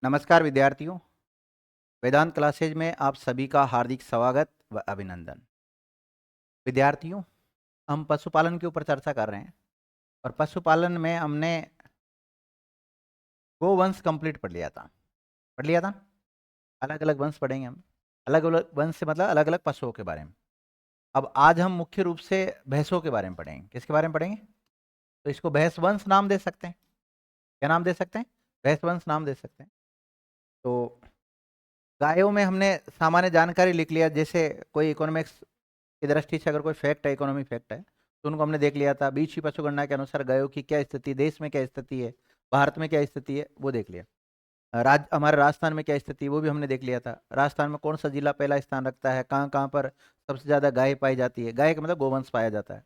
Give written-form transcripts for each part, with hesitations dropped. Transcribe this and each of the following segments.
नमस्कार विद्यार्थियों। वेदांत क्लासेज में आप सभी का हार्दिक स्वागत व अभिनंदन। विद्यार्थियों, हम पशुपालन के ऊपर चर्चा कर रहे हैं और पशुपालन में हमने गोवंश कंप्लीट पढ़ लिया था। अलग अलग वंश पढ़ेंगे हम। अलग अलग वंश से मतलब अलग अलग पशुओं के बारे में। अब आज हम मुख्य रूप से भैंसों के बारे में पढ़ेंगे। किसके बारे में पढ़ेंगे? तो इसको भैंस वंश नाम दे सकते हैं। क्या नाम दे सकते हैं? भैंस वंश नाम दे सकते हैं। तो गायों में हमने सामान्य जानकारी लिख लिया, जैसे कोई इकोनॉमिक्स की दृष्टि से अगर कोई फैक्ट है, इकोनॉमी फैक्ट है, तो उनको हमने देख लिया था। बीच की पशु गणना के अनुसार गायों की क्या स्थिति, देश में क्या स्थिति है, भारत में क्या स्थिति है, वो देख लिया। हमारे राजस्थान में क्या स्थिति है, वो भी हमने देख लिया था। राजस्थान में कौन सा जिला पहला स्थान रखता है, कहाँ कहाँ पर सबसे ज़्यादा गाय पाई जाती है, गाय का मतलब गोवंश पाया जाता है।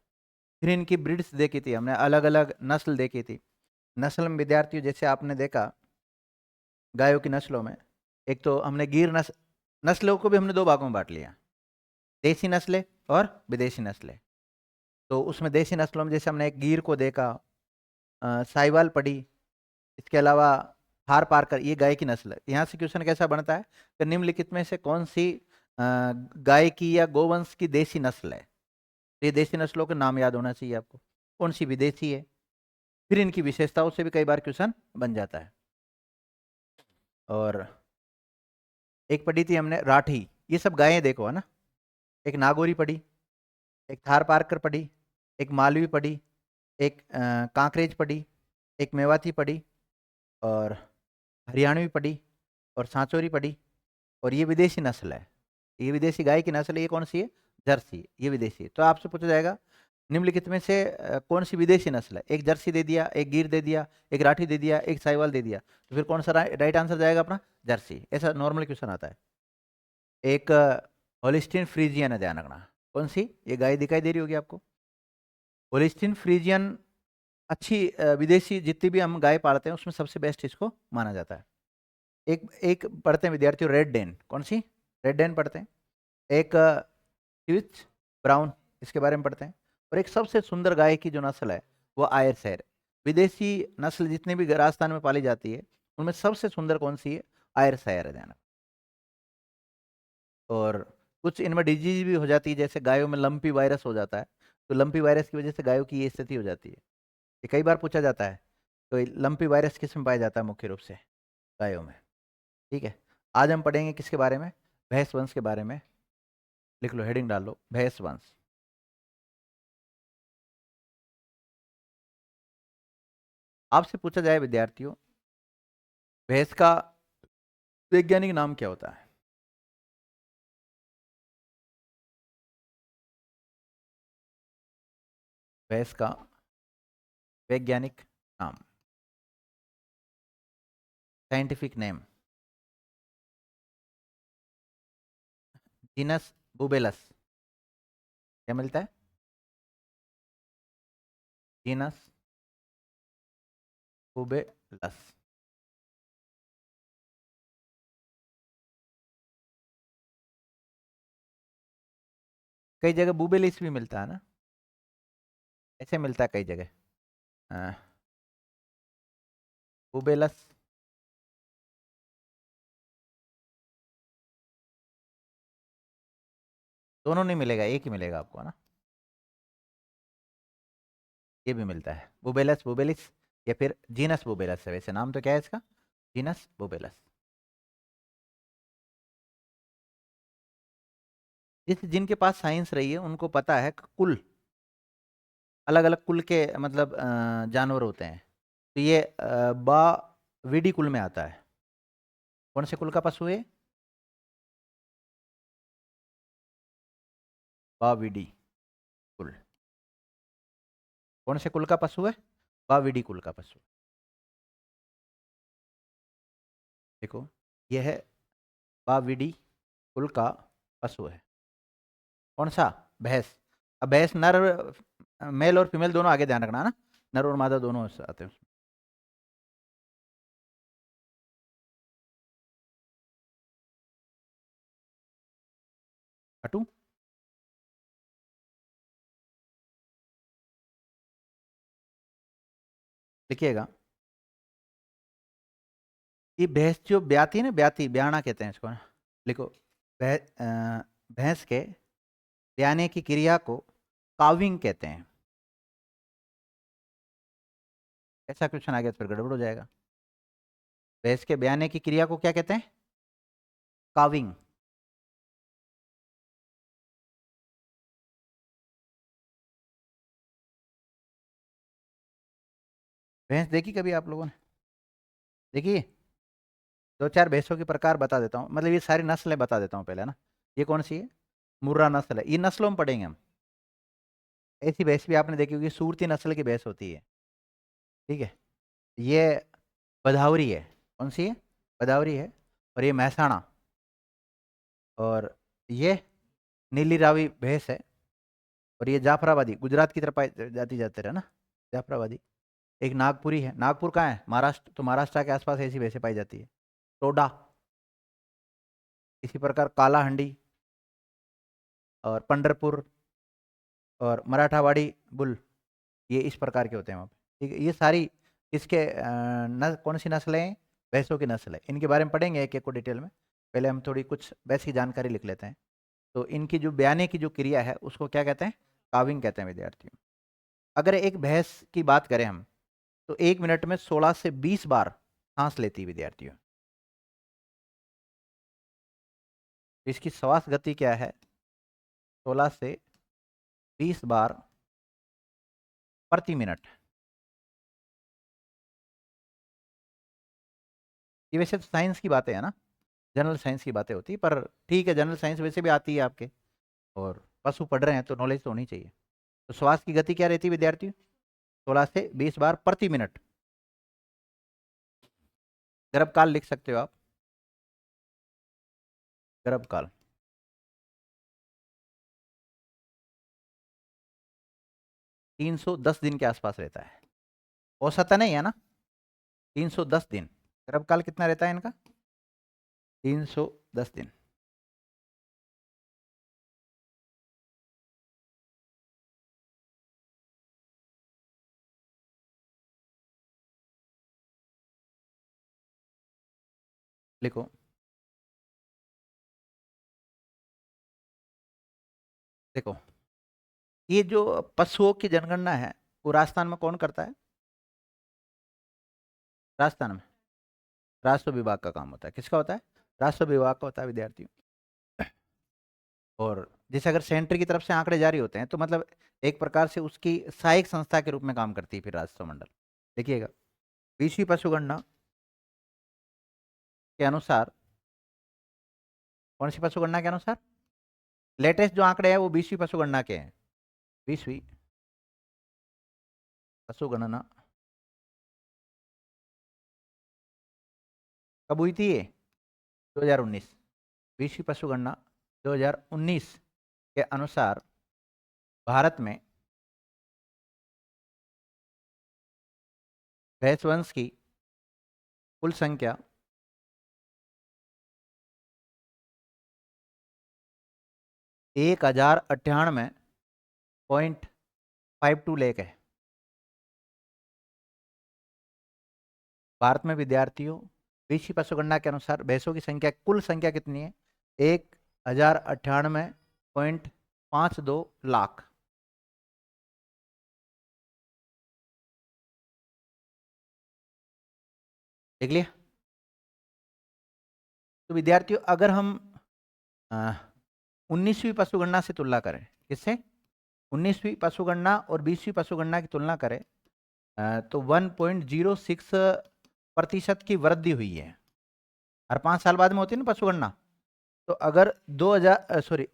फिर इनकी ब्रीड्स देखी थी हमने, अलग अलग नस्ल देखी थी। नस्ल में विद्यार्थियों जैसे आपने देखा गायों की नस्लों में, एक तो हमने गिर नस्लों को भी हमने दो भागों में बांट लिया, देसी नस्लें और विदेशी नस्लें। तो उसमें देसी नस्लों में जैसे हमने एक गिर को देखा, साहिवाल पढ़ी, इसके अलावा थार पारकर, ये गाय की नस्ल है। यहाँ से क्वेश्चन कैसा बनता है कि निम्नलिखित में से कौन सी गाय की या गोवंश की देसी नस्ल है। तो ये देसी नस्लों के नाम याद होना चाहिए आपको, कौन सी विदेशी है। फिर इनकी विशेषताओं से भी कई बार क्वेश्चन बन जाता है। और एक पढ़ी थी हमने राठी, ये सब गायें देखो है ना। एक नागौरी पढ़ी, एक थार पारकर पढ़ी, एक मालवी पढ़ी, एक कांकरेज पढ़ी, एक मेवाती पढ़ी, और हरियाणवी पढ़ी, और सांचौरी पढ़ी। और ये विदेशी नस्ल है, ये विदेशी गाय की नस्ल है। ये कौन सी है? जर्सी, ये विदेशी है। तो आपसे पूछा जाएगा निम्नलिखित में से कौन सी विदेशी नस्ल है। एक जर्सी दे दिया, एक गिर दे दिया, एक राठी दे दिया, एक साहिवाल दे दिया, तो फिर कौन सा राइट आंसर जाएगा अपना? जर्सी। ऐसा नॉर्मल क्वेश्चन आता है। एक होलिस्टीन फ्रीजियन है, ध्यान रखना। कौन सी? ये गाय दिखाई दे रही होगी आपको, होलिस्टीन फ्रीजियन। अच्छी विदेशी जितनी भी हम गाय पालते हैं उसमें सबसे बेस्ट इसको माना जाता है। एक एक पढ़ते हैं विद्यार्थियों, रेड डेन। कौन सी? रेड डेन पढ़ते हैं। एक स्विच ब्राउन, इसके बारे में पढ़ते हैं। और एक सबसे सुंदर गाय की जो नस्ल है वो आयर शहर। विदेशी नस्ल जितनी भी राजस्थान में पाली जाती है उनमें सबसे सुंदर कौन सी है? आयर शहर है, ध्यान। और कुछ इनमें डिजीज भी हो जाती है, जैसे गायों में लंपी वायरस हो जाता है, तो लंपी वायरस की वजह से गायों की ये स्थिति हो जाती है। ये कई बार पूछा जाता है। तो लंपी वायरस किस में पाया जाता है? मुख्य रूप से गायों में। ठीक है। आज हम पढ़ेंगे किसके बारे में? भैंस वंश के बारे में। लिख लो, हेडिंग डाल लो, भैंस वंश। आपसे पूछा जाए विद्यार्थियों, भैंस का वैज्ञानिक नाम क्या होता है? भैंस का वैज्ञानिक नाम, साइंटिफिक नेम। जीनस बुबेलस। क्या मिलता है? जीनस बुबेलस। कई जगह बुबेलिस भी मिलता है ना, ऐसे मिलता है कई जगह। हाँ, बुबेलस। दोनों नहीं मिलेगा, एक ही मिलेगा आपको, है ना। ये भी मिलता है, बुबेलस बुबेलिस, या फिर जीनस बुबेलस है। वैसे नाम तो क्या है इसका? जीनस बुबेलस। जिस जिनके पास साइंस रही है उनको पता है कि कुल अलग अलग कुल के मतलब जानवर होते हैं। तो ये विडी कुल में आता है। कौन से कुल का पशु है? बाविडी कुल। कौन से कुल का पशु है? बाविडी कुल का पशु। देखो, यह है बाविडी कुल का पशु है। कौन सा? भैंस। अब भैंस नर, मेल और फीमेल दोनों, आगे ध्यान रखना ना, नर और मादा दोनों आते हैं उसमें। हटू। लिखिएगा, ये भैंस जो ब्याती है ना, ब्याती ब्याना कहते हैं इसको ना, लिखो। भैंस के ब्याने की क्रिया को काविंग कहते हैं। ऐसा क्वेश्चन आ गया तो फिर गड़बड़ हो जाएगा। भैंस के ब्याने की क्रिया को क्या कहते हैं? काविंग। भैंस देखी कभी आप लोगों ने? देखिए, दो चार भैंसों के प्रकार बता देता हूँ, मतलब ये सारी नस्लें बता देता हूँ पहले ना। ये कौन सी है? मुर्रा नस्ल है, ये नस्लों में पढ़ेंगे हम। ऐसी भैंस भी आपने देखी होगी, सूरती नस्ल की भैंस होती है। ठीक है। ये बदावरी है। कौन सी है? बदावरी है। और ये महसाणा। और ये नीली रावी भैंस है। और ये जाफराबादी, गुजरात की तरफ पाई जाती जाते रहे ना, जाफराबादी। एक नागपुरी है। नागपुर कहाँ है? महाराष्ट्र। तो महाराष्ट्र के आसपास ऐसी भैंसें पाई जाती है। टोडा। इसी प्रकार कालाहंडी और पंढरपुर और मराठावाड़ी बुल, ये इस प्रकार के होते हैं वहाँ पे। ठीक है। ये सारी इसके कौन सी नस्लें हैं? भैंसों की नस्ल है। इनके बारे में पढ़ेंगे एक एक को डिटेल में। पहले हम थोड़ी कुछ वैसी जानकारी लिख लेते हैं। तो इनकी जो ब्याने की जो क्रिया है उसको क्या कहते हैं? काविंग कहते हैं विद्यार्थियों। अगर एक भैंस की बात करें हम, तो 1 मिनट में 16 से 20 बार सांस लेती है विद्यार्थियों। इसकी श्वास गति क्या है? 16 से 20 बार प्रति मिनट। ये वैसे तो साइंस की बातें है ना, जनरल साइंस की बातें होती है, पर ठीक है, जनरल साइंस वैसे भी आती है आपके, और पशु पढ़ रहे हैं तो नॉलेज तो होनी चाहिए। तो श्वास की गति क्या रहती है विद्यार्थियों? 16 से 20 बार प्रति मिनट। गर्भकाल लिख सकते हो आप। गर्भकाल 310 दिन के आसपास रहता है। औसतन नहीं है ना, 310 दिन। गर्भकाल कितना रहता है इनका? 310 दिन। लिखो। देखो, ये जो पशुओं की जनगणना है वो राजस्थान में कौन करता है? राजस्थान में राजस्व विभाग का काम होता है। किसका होता है? राजस्व विभाग का होता है विद्यार्थियों। और जैसे अगर सेंटर की तरफ से आंकड़े जारी होते हैं तो मतलब एक प्रकार से उसकी सहायक संस्था के रूप में काम करती है फिर राजस्व मंडल। देखिएगा, 20वीं पशुगणना के अनुसार, कौन सी पशुगणना के अनुसार? लेटेस्ट जो आंकड़े हैं वो 20वीं पशुगणना के हैं। 20वीं पशुगणना कब हुई थी ये? 2019। 20वीं पशुगणना 2019 के अनुसार भारत में भैंस वंश की कुल संख्या 1098.52 लाख है। भारत में विद्यार्थियों 20वीं पशुगणना के अनुसार भैंसों की संख्या, कुल संख्या कितनी है? 1098.52 लाख। देख लिया? तो विद्यार्थियों अगर हम 19वीं पशुगणना से तुलना करें, किससे? 19वीं पशुगणना और 20वीं पशुगणना की तुलना करें, तो 1.06% की वृद्धि हुई है। हर 5 साल बाद में होती है ना पशुगणना। तो अगर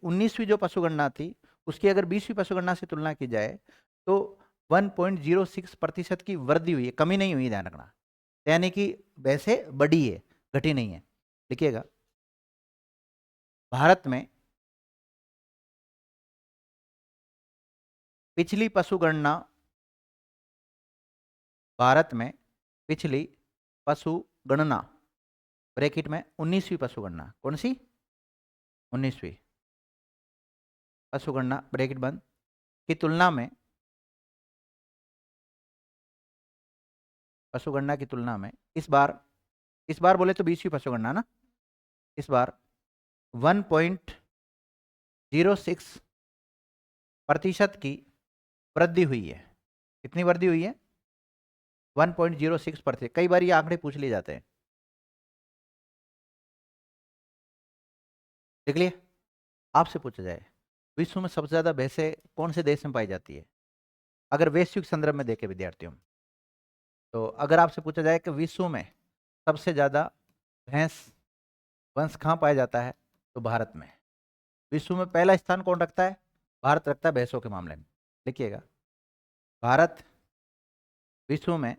19वीं जो पशुगणना थी उसकी अगर 20वीं पशुगणना से तुलना की जाए तो 1.06% की वृद्धि हुई है, कमी नहीं हुई, ध्यान रखना। यानी कि वैसे बढ़ी है, घटी नहीं है। लिखिएगा, भारत में पिछली पशुगणना, भारत में पिछली पशुगणना ब्रैकेट में 19वीं पशुगणना, कौन सी? 19वीं पशुगणना ब्रैकेट बंद की तुलना में, पशुगणना की तुलना में इस बार इस बार बोले तो 20वीं पशुगणना ना, इस बार 1.06% की वृद्धि हुई है। कितनी वृद्धि हुई है? 1.06%। कई बार ये आंकड़े पूछ लिए जाते हैं, देख लिए। आपसे पूछा जाए विश्व में सबसे ज्यादा भैंसें कौन से देश में पाई जाती है, अगर वैश्विक संदर्भ में देखे विद्यार्थियों, तो अगर आपसे पूछा जाए कि विश्व में सबसे ज्यादा भैंस वंश कहाँ पाया जाता है, तो भारत में। विश्व में पहला स्थान कौन रखता है? भारत रखता है भैंसों के मामले में। लिखिएगा, भारत विश्व में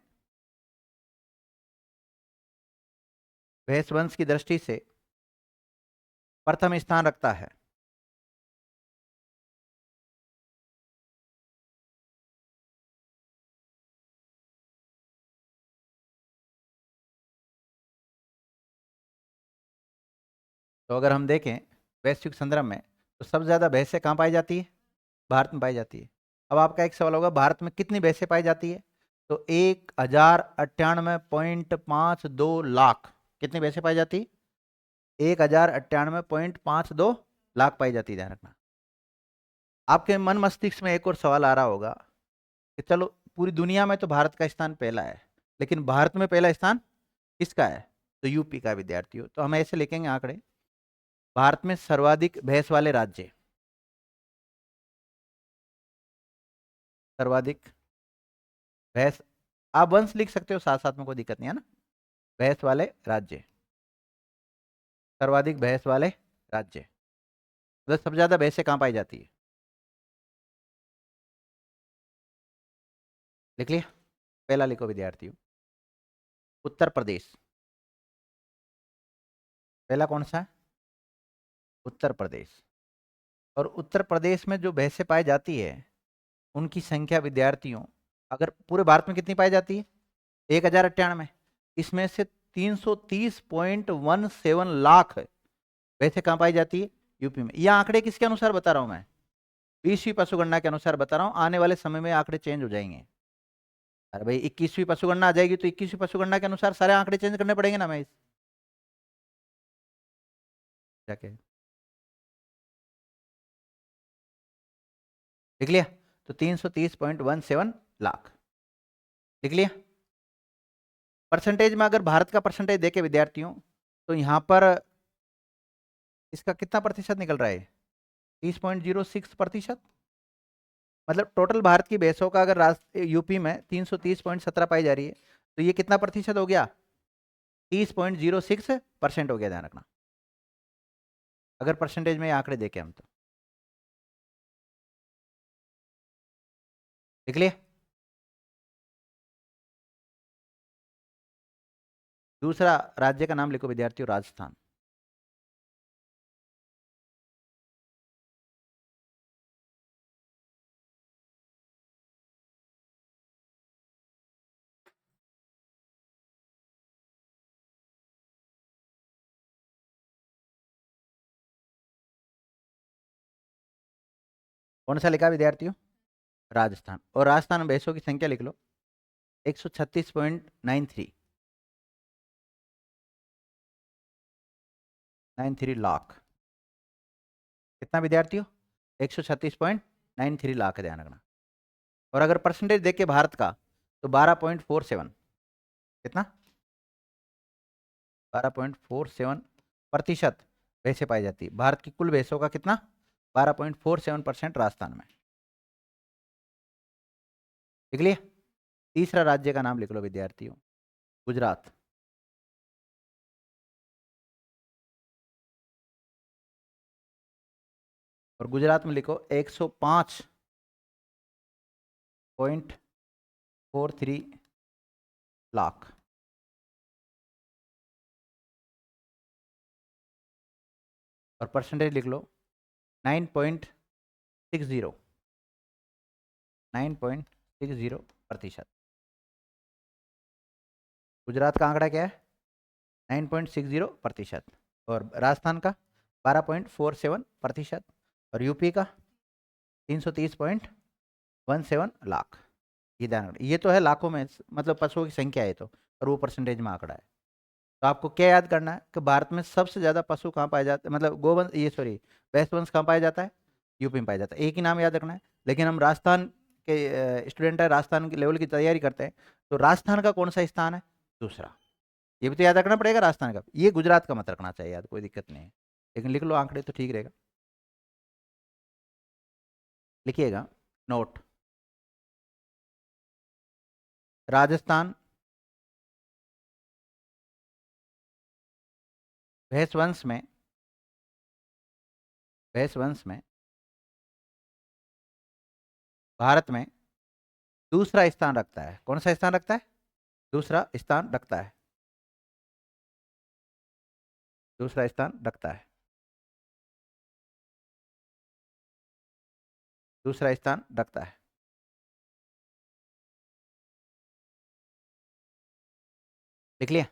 भैंस वंश की दृष्टि से प्रथम स्थान रखता है। तो अगर हम देखें वैश्विक संदर्भ में, तो सबसे ज्यादा भैंसें कहाँ पाई जाती है? भारत में पाई जाती है। अब आपका एक सवाल होगा, भारत में कितनी भैंसें पाई जाती है? तो 1098.52 लाख। कितनी भैंसें पाई जाती? 1098.52 लाख पाई जाती है, ध्यान रखना। आपके मन मस्तिष्क में एक और सवाल आ रहा होगा कि चलो पूरी दुनिया में तो भारत का स्थान पहला है, लेकिन भारत में पहला स्थान किसका है? तो यूपी का। विद्यार्थियों, तो हम ऐसे लिखेंगे आंकड़े, भारत में सर्वाधिक भैंस वाले राज्य, सर्वाधिक भैंस, आप वंश लिख सकते हो साथ साथ में, कोई दिक्कत नहीं है ना। भैंस वाले राज्य, सर्वाधिक भैंस वाले राज्य, मतलब सबसे ज्यादा भैंसें कहाँ पाई जाती है? लिख लिया? पहला लिखो विद्यार्थियों, उत्तर प्रदेश। पहला कौन सा है? उत्तर प्रदेश। और उत्तर प्रदेश में जो भैंसें पाई जाती है, उनकी संख्या विद्यार्थियों, अगर पूरे भारत में कितनी पाई जाती है? 1098। इसमें से 330.17 लाख भैंसें कहाँ पाई जाती है? यूपी में। यह आंकड़े किसके अनुसार बता रहा हूं मैं? 20वीं पशुगणना के अनुसार बता रहा हूं। आने वाले समय में आंकड़े चेंज हो जाएंगे। अरे भाई 21वीं पशुगणना आ जाएगी तो 21वीं पशुगणना के अनुसार सारे आंकड़े चेंज करने पड़ेंगे ना। मैं जाके लिख लिया? तो 330.17 लाख लिख लिया। परसेंटेज में अगर भारत का परसेंटेज देखे विद्यार्थियों, तो यहां पर इसका कितना प्रतिशत निकल रहा है? 30.06%। मतलब टोटल भारत की भैंसों का अगर यूपी में 330.17 पाई जा रही है, तो ये कितना प्रतिशत हो गया? 30.06% हो गया, ध्यान रखना, अगर परसेंटेज में आंकड़े देखें हम तो। लिख लिया? दूसरा राज्य का नाम लिखो विद्यार्थियों, राजस्थान। कौन सा लिखा विद्यार्थियों? राजस्थान। और राजस्थान में भैंसों की संख्या लिख लो, 136.93 लाख। कितना विद्यार्थियों? 136.93 लाख है, ध्यान रखना। और अगर परसेंटेज देखे भारत का, तो 12.47। कितना? 12.47% भैंसें पाई जाती है। भारत की कुल भैंसों का कितना? 12.47% राजस्थान में। लिख लिया? तीसरा राज्य का नाम लिख लो विद्यार्थियों, गुजरात। और गुजरात में लिखो 105.43 लाख। और परसेंटेज लिख लो 9.60, 9.60%। गुजरात का आंकड़ा क्या है? 9.60%। और राजस्थान का 12.47%। और यूपी का 330.17 लाख। ये ध्यान रखना। ये तो है लाखों में, मतलब पशुओं की संख्या है तो, और वो परसेंटेज में आंकड़ा है। तो आपको क्या याद करना है कि भारत में सबसे ज्यादा पशु कहाँ पाए जाते हैं, मतलब गोवंश, ये सॉरी, भैंस वंश कहाँ पाया जाता है? यूपी में पाया जाता है। एक ही नाम याद रखना है। लेकिन हम राजस्थान के स्टूडेंट है, राजस्थान के लेवल की तैयारी करते हैं, तो राजस्थान का कौन सा स्थान है? दूसरा। ये भी तो याद रखना पड़ेगा राजस्थान का। ये गुजरात का मत रखना चाहिए याद, कोई दिक्कत नहीं है, लेकिन लिख लो आंकड़े तो ठीक रहेगा। लिखिएगा, नोट। राजस्थान भैंस वंश में, भैंस वंश में भारत में दूसरा स्थान रखता है। कौन सा स्थान रखता है? दूसरा स्थान रखता है। दूसरा स्थान रखता है। दूसरा स्थान रखता है। लिख लिया?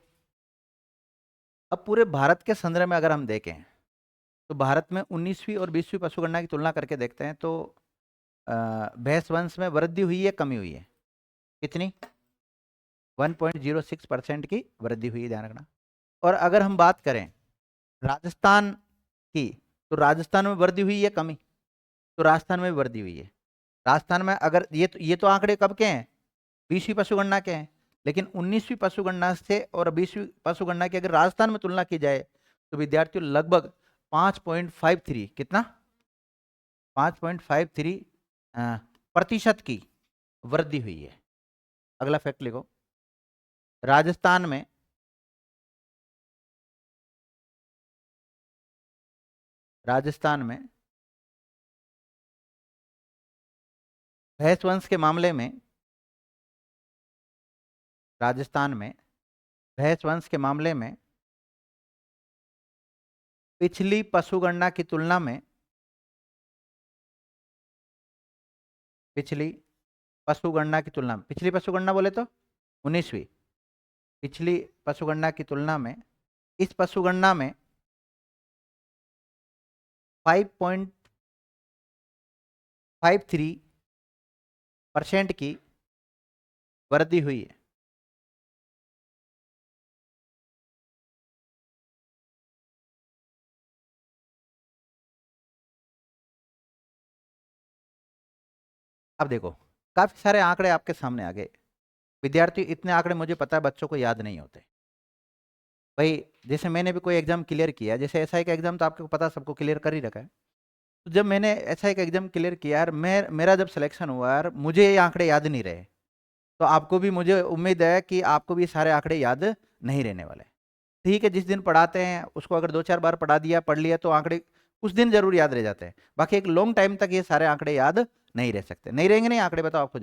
अब पूरे भारत के संदर्भ में अगर हम देखें, तो भारत में 19वीं और 20वीं पशुगणना की तुलना करके देखते हैं, तो भैंस वंश में वृद्धि हुई है, कमी हुई है? कितनी? 1.06% की वृद्धि हुई है, ध्यान रखना। और अगर हम बात करें राजस्थान की, तो राजस्थान में वृद्धि हुई है, कमी? तो राजस्थान में भी वृद्धि हुई है। राजस्थान में अगर ये तो आंकड़े कब के हैं? 20वीं पशुगणना के हैं। लेकिन 19वीं पशुगणना से और 20वीं पशुगणना की अगर राजस्थान में तुलना की जाए, तो विद्यार्थियों लगभग 5.53, कितना? 5.53 प्रतिशत की वृद्धि हुई है। अगला फैक्ट लिखो। राजस्थान में, राजस्थान में भैंस वंश के मामले में, राजस्थान में भैंस वंश के मामले में पिछली पशुगणना की तुलना में, पिछली पशुगणना की तुलना में, पिछली पशुगणना बोले तो 19वीं, पिछली पशुगणना की तुलना में इस पशुगणना में 5.53% की वृद्धि हुई है। अब देखो, काफी सारे आंकड़े आपके सामने आ गए। विद्यार्थी, इतने आंकड़े मुझे पता है बच्चों को याद नहीं होते भाई। जैसे मैंने भी कोई एग्जाम क्लियर किया, जैसे एसआई का एग्जाम तो आपको पता, सबको क्लियर कर ही रखा है। तो जब मैंने एसआई का एग्जाम क्लियर किया यार, मेरा जब सिलेक्शन हुआ यार, मुझे ये आंकड़े याद नहीं रहे। तो आपको भी, मुझे उम्मीद है कि आपको भी सारे आंकड़े याद नहीं रहने वाले। ठीक है, जिस दिन पढ़ाते हैं उसको अगर 2-4 बार पढ़ा दिया, पढ़ लिया, तो आंकड़े उस दिन जरूर याद रह जाते हैं। बाकी एक लॉन्ग टाइम तक ये सारे आंकड़े याद नहीं रह सकते। नहीं रहेंगे, नहीं आंकड़े, बताओ आपको।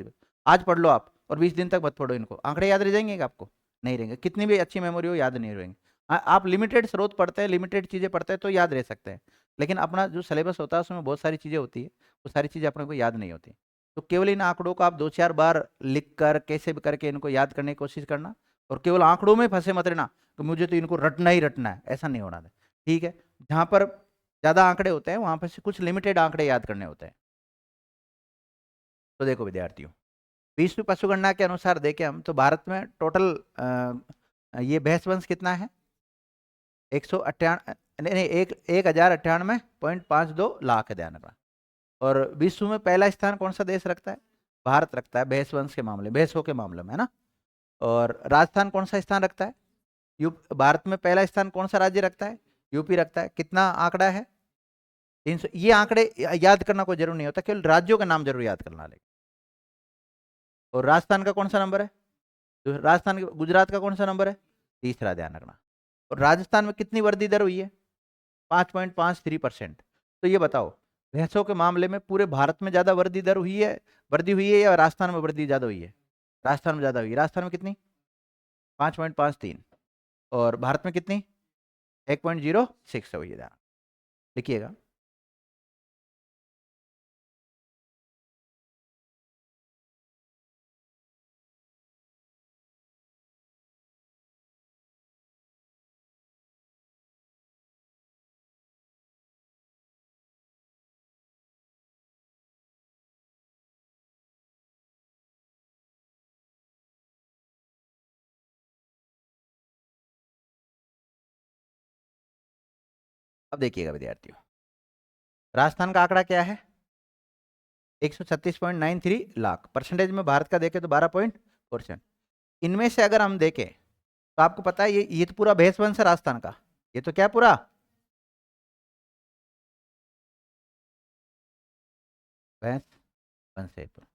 आज पढ़ लो आप और 20 दिन तक मत पढ़ो इनको, आंकड़े याद रह जाएंगे क्या आपको? नहीं रहेंगे। कितनी भी अच्छी मेमोरी हो, याद नहीं रहेंगे। आप लिमिटेड स्रोत पढ़ते हैं, लिमिटेड चीज़ें पढ़ते हैं, तो याद रह सकते हैं। लेकिन अपना जो सिलेबस होता है उसमें बहुत सारी चीज़ें होती है, वो सारी चीज़ें अपने को याद नहीं होती। तो केवल इन आंकड़ों को आप 2-4 बार लिख कर, कैसे भी करके इनको याद करने की कोशिश करना। और केवल आंकड़ों में फंसे मत रहना कि मुझे तो इनको रटना ही रटना है, ऐसा नहीं होना है। ठीक है, जहाँ पर ज़्यादा आंकड़े होते हैं वहाँ पर से कुछ लिमिटेड आंकड़े याद करने होते हैं। तो देखो विद्यार्थियों, 20वीं पशुगणना के अनुसार देखें हम, तो भारत में टोटल ये भैंस वंश कितना है? 198, नहीं, 1098.52 लाख है, ध्यान रखना। और विश्व में पहला स्थान कौन सा देश रखता है? भारत रखता है, भैंस वंश के मामले, भैंसों के मामले में, है ना। और राजस्थान कौन सा स्थान रखता है? भारत में पहला स्थान कौन सा राज्य रखता है? यूपी रखता है। कितना आंकड़ा है? 300। ये आंकड़े याद करना कोई जरूर नहीं होता, केवल राज्यों का नाम जरूर याद करना लेगा। और राजस्थान का कौन सा नंबर है? तो राजस्थान, गुजरात का कौन सा नंबर है? तीसरा, ध्यान रखना। और राजस्थान में कितनी वृद्धि दर हुई है? 5.53%। तो ये बताओ, भैंसों के मामले में पूरे भारत में ज्यादा वृद्धि हुई है या राजस्थान में वृद्धि ज्यादा हुई है? राजस्थान में ज्यादा हुई है। राजस्थान में कितनी? 5.53। और भारत में कितनी? 1.06 हुई है, ध्यान लिखिएगा। अब देखिएगा विद्यार्थियों, राजस्थान का आंकड़ा क्या है? 136.93 लाख। परसेंटेज में भारत का देखें तो 12%। इनमें से अगर हम देखें तो आपको पता है ये तो पूरा भैंस वंश है राजस्थान का। ये तो क्या पूरा भैंस वंश है पूरा।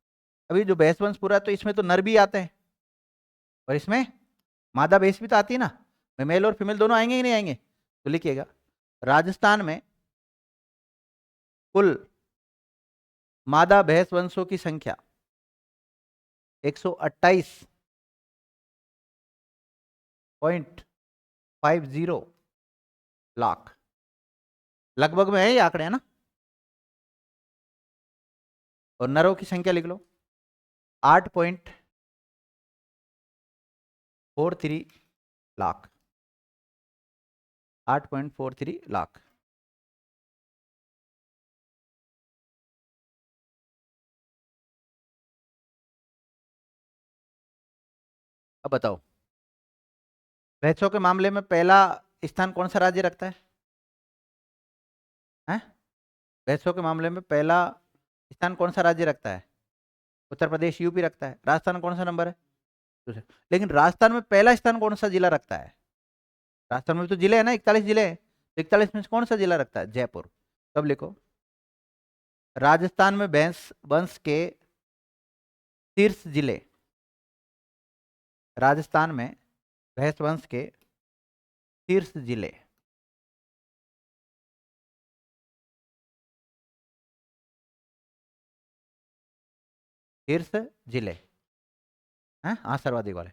अभी जो भैंस वंश पूरा है तो इसमें तो नर भी आते हैं और इसमें मादा भैंस भी तो आती है ना। मेल और फीमेल दोनों आएंगे कि नहीं आएंगे? तो लिखिएगा, राजस्थान में कुल मादा भैंस वंशों की संख्या 128.50 लाख लगभग में है ये आंकड़े, है ना। और नरों की संख्या लिख लो 8.43 लाख। 8.43 लाख। अब बताओ, भैंसों के मामले में पहला स्थान कौन सा राज्य रखता है? हैं? भैंसों के मामले में पहला स्थान कौन सा राज्य रखता है? उत्तर प्रदेश, यूपी रखता है। राजस्थान कौन सा नंबर है? दूसरा। लेकिन राजस्थान में पहला स्थान कौन सा जिला रखता है? राजस्थान में भी तो जिले हैं ना, 41 जिले हैं। 41 में से कौन सा जिला रखता है? जयपुर। तब लिखो, राजस्थान में भैंस वंश के शीर्ष जिले, राजस्थान में भैंस वंश के शीर्ष जिले, शीर्ष जिले हैं, हाँ सर्वाधिक वाले।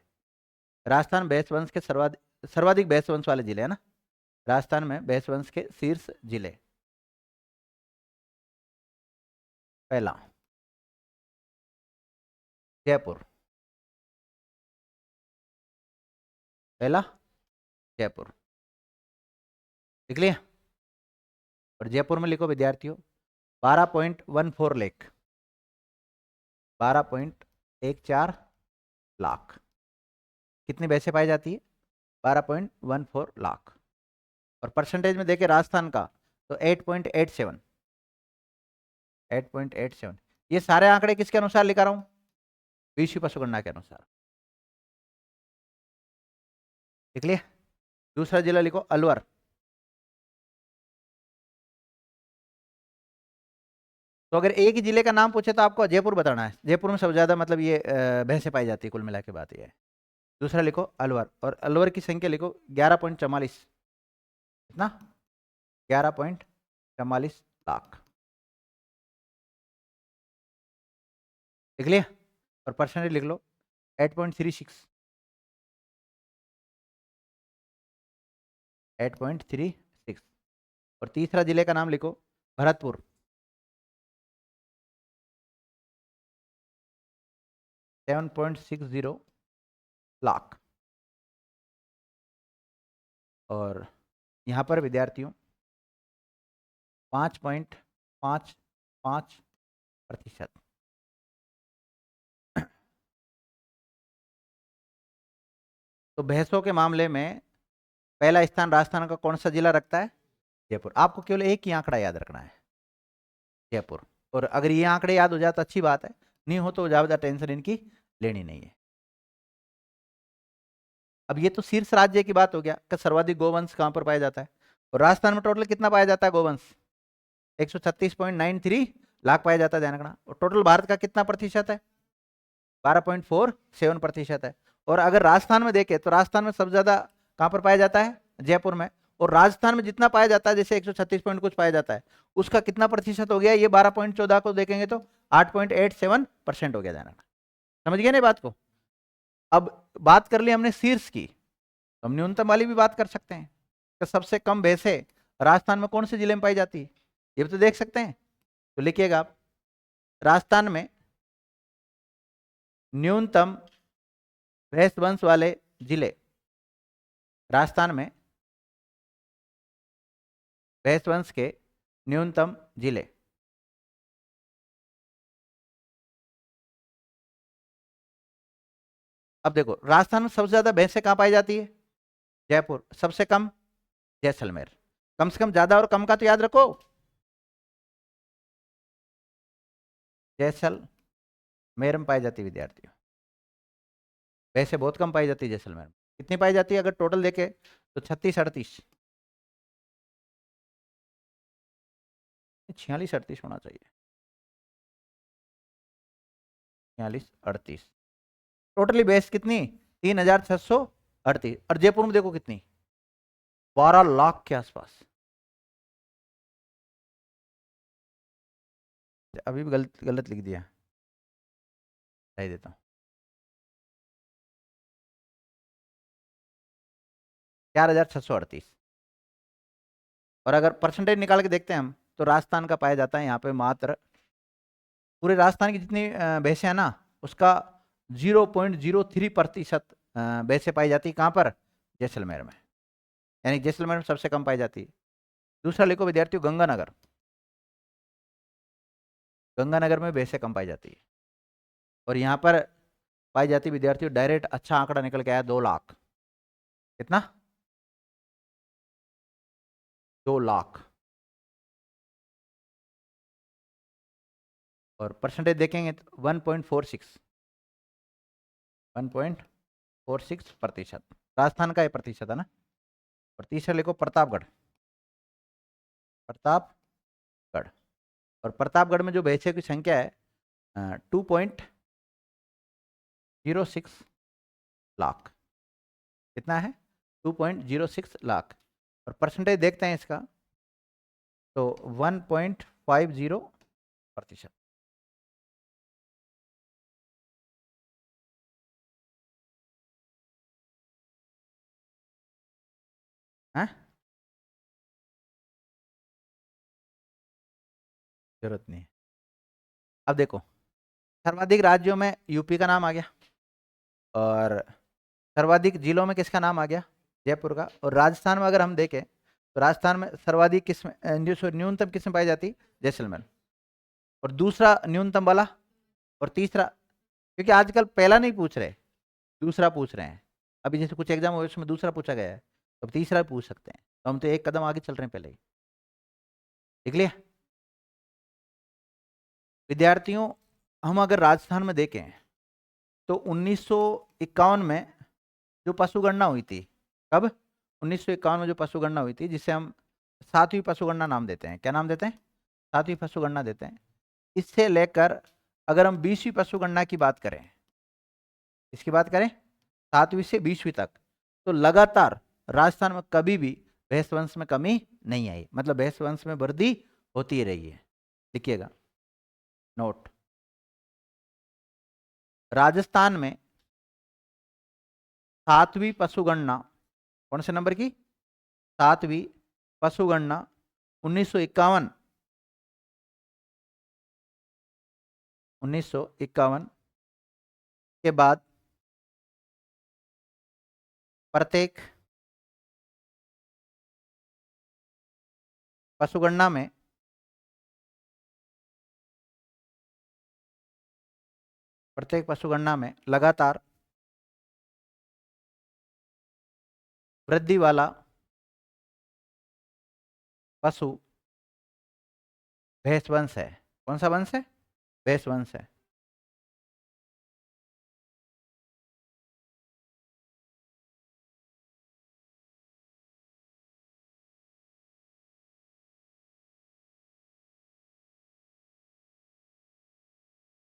राजस्थान भैंस वंश के सर्वाधिक सर्वाधिक भैंस वंश वाले जिले है ना। राजस्थान में भैंस वंश के शीर्ष जिले, पहला जयपुर। पहला जयपुर, लिख लिया। और जयपुर में लिखो विद्यार्थियों 12.14 लाख। 12.14 लाख कितनी भैंसें पाई जाती है? 12.14 लाख। और परसेंटेज में देखे राजस्थान का तो 8.87। 8.87। ये सारे आंकड़े किसके अनुसार लिखा रहा हूं? विश्व पशु गणना के अनुसार। लिख लिया। दूसरा जिला लिखो अलवर। तो अगर एक ही जिले का नाम पूछे तो आपको जयपुर बताना है। जयपुर में सबसे ज्यादा मतलब ये भैंसें पाई जाती है, कुल मिला के बात ये है। दूसरा लिखो अलवर, और अलवर की संख्या लिखो 11.44। कितना? 11.44 लाख। लिख लिया। और परसेंटेज लिख लो 8.36। 8.36। और तीसरा जिले का नाम लिखो भरतपुर। 7.60 लाख। और यहाँ पर विद्यार्थियों 5.55%। तो भैंसों के मामले में पहला स्थान राजस्थान का कौन सा जिला रखता है? जयपुर। आपको केवल एक ही आंकड़ा याद रखना है, जयपुर। और अगर ये आंकड़े याद हो जाए तो अच्छी बात है, नहीं हो तो ज्यादा टेंशन इनकी लेनी नहीं है। अब ये तो शीर्ष राज्य की बात हो गया कि सर्वाधिक गोवंश कहां पर पाया जाता है। और राजस्थान में टोटल कितना पाया जाता है गोवंश? 136.93 लाख पाया जाता है, ध्यान रखना। और टोटल भारत का कितना प्रतिशत है? 12.47% है। और अगर राजस्थान में देखें तो राजस्थान में सबसे ज्यादा कहां पर पाया जाता है? जयपुर में। और राजस्थान में जितना पाया जाता है, जैसे 136 पॉइंट कुछ पाया जाता है, उसका कितना प्रतिशत हो गया? ये 12.14 को देखेंगे तो 8.87% हो गया, ध्यान रखना। समझ गए ना बात को? अब बात कर ली हमने शीर्ष की, तो हम न्यूनतम वाली भी बात कर सकते हैं कि सबसे कम भैंसें राजस्थान में कौन से जिले में पाई जाती है, ये भी तो देख सकते हैं। तो लिखिएगा आप, राजस्थान में न्यूनतम भैंस वंश वाले जिले, राजस्थान में भैंस वंश के न्यूनतम जिले। अब देखो, राजस्थान में सबसे ज्यादा भैंसें कहां पाई जाती है? जयपुर। सबसे कम जैसलमेर। कम से कम ज्यादा और कम का तो याद रखो। जैसलमेर में पाई जाती है विद्यार्थियों, वैसे बहुत कम पाई जाती है जैसलमेर में। कितनी पाई जाती है अगर टोटल देखे तो 36-38, 46-38 होना चाहिए, 46-38। टोटली बेस कितनी, 3638। और जयपुर में देखो कितनी, 12 लाख के आसपास। अभी भी गलत गलत लिख दिया, सही देता हूँ। 4638। और अगर परसेंटेज निकाल के देखते हैं हम, तो राजस्थान का पाया जाता है यहाँ पे मात्र, पूरे राजस्थान की जितनी भैंसें हैं ना, उसका 0.03% भैंसें पाई जाती है कहाँ पर, जैसलमेर में। यानी जैसलमेर में सबसे कम पाई जाती है। दूसरा लिखो विद्यार्थियों, गंगानगर, गंगानगर में भैंसें कम पाई जाती है। और यहाँ पर पाई जाती विद्यार्थियों, डायरेक्ट अच्छा आंकड़ा निकल के आया 2 लाख। कितना, 2 लाख। और परसेंटेज देखेंगे तो 1.46, 1.46%। राजस्थान का ये प्रतिशत है ना। और तीसरा लिखो प्रतापगढ़, प्रतापगढ़। और प्रतापगढ़ में जो भैंसे की संख्या है 2.06 लाख। कितना है, 2.06 लाख। और परसेंटेज देखते हैं इसका, तो 1.50%। है, जरूरत नहीं है। अब देखो, सर्वाधिक राज्यों में यूपी का नाम आ गया, और सर्वाधिक जिलों में किसका नाम आ गया, जयपुर का। और राजस्थान में अगर हम देखें, तो राजस्थान में सर्वाधिक किस्म, न्यूनतम किस्म पाई जाती, जैसलमेर। और दूसरा न्यूनतम वाला, और तीसरा, क्योंकि आजकल पहला नहीं पूछ रहे, दूसरा पूछ रहे हैं। अभी जैसे कुछ एग्जाम हुए उसमें दूसरा पूछा गया है, तो अब तीसरा पूछ सकते हैं। तो हम तो एक कदम आगे चल रहे हैं पहले ही। देख लिया विद्यार्थियों। हम अगर राजस्थान में देखें, तो 1951 में जो पशु गणना हुई थी, कब, 1951 में जो पशु गणना हुई थी, जिसे हम 7वीं पशु गणना नाम देते हैं। क्या नाम देते हैं, 7वीं पशु गणना देते हैं। इससे लेकर अगर हम 20वीं पशु गणना की बात करें, इसकी बात करें 7वीं से 20वीं तक, तो लगातार राजस्थान में कभी भी भैंस वंश में कमी नहीं आई, मतलब भैंस वंश में वृद्धि होती ही रही है। लिखिएगा नोट, राजस्थान में 7वीं पशु गणना, कौन से नंबर की, 7वीं पशु गणना 1951, 1951 के बाद प्रत्येक पशु गणना में, प्रत्येक पशु गणना में लगातार वृद्धि वाला पशु भैंस वंश है। कौन सा वंश है, भैंस वंश है।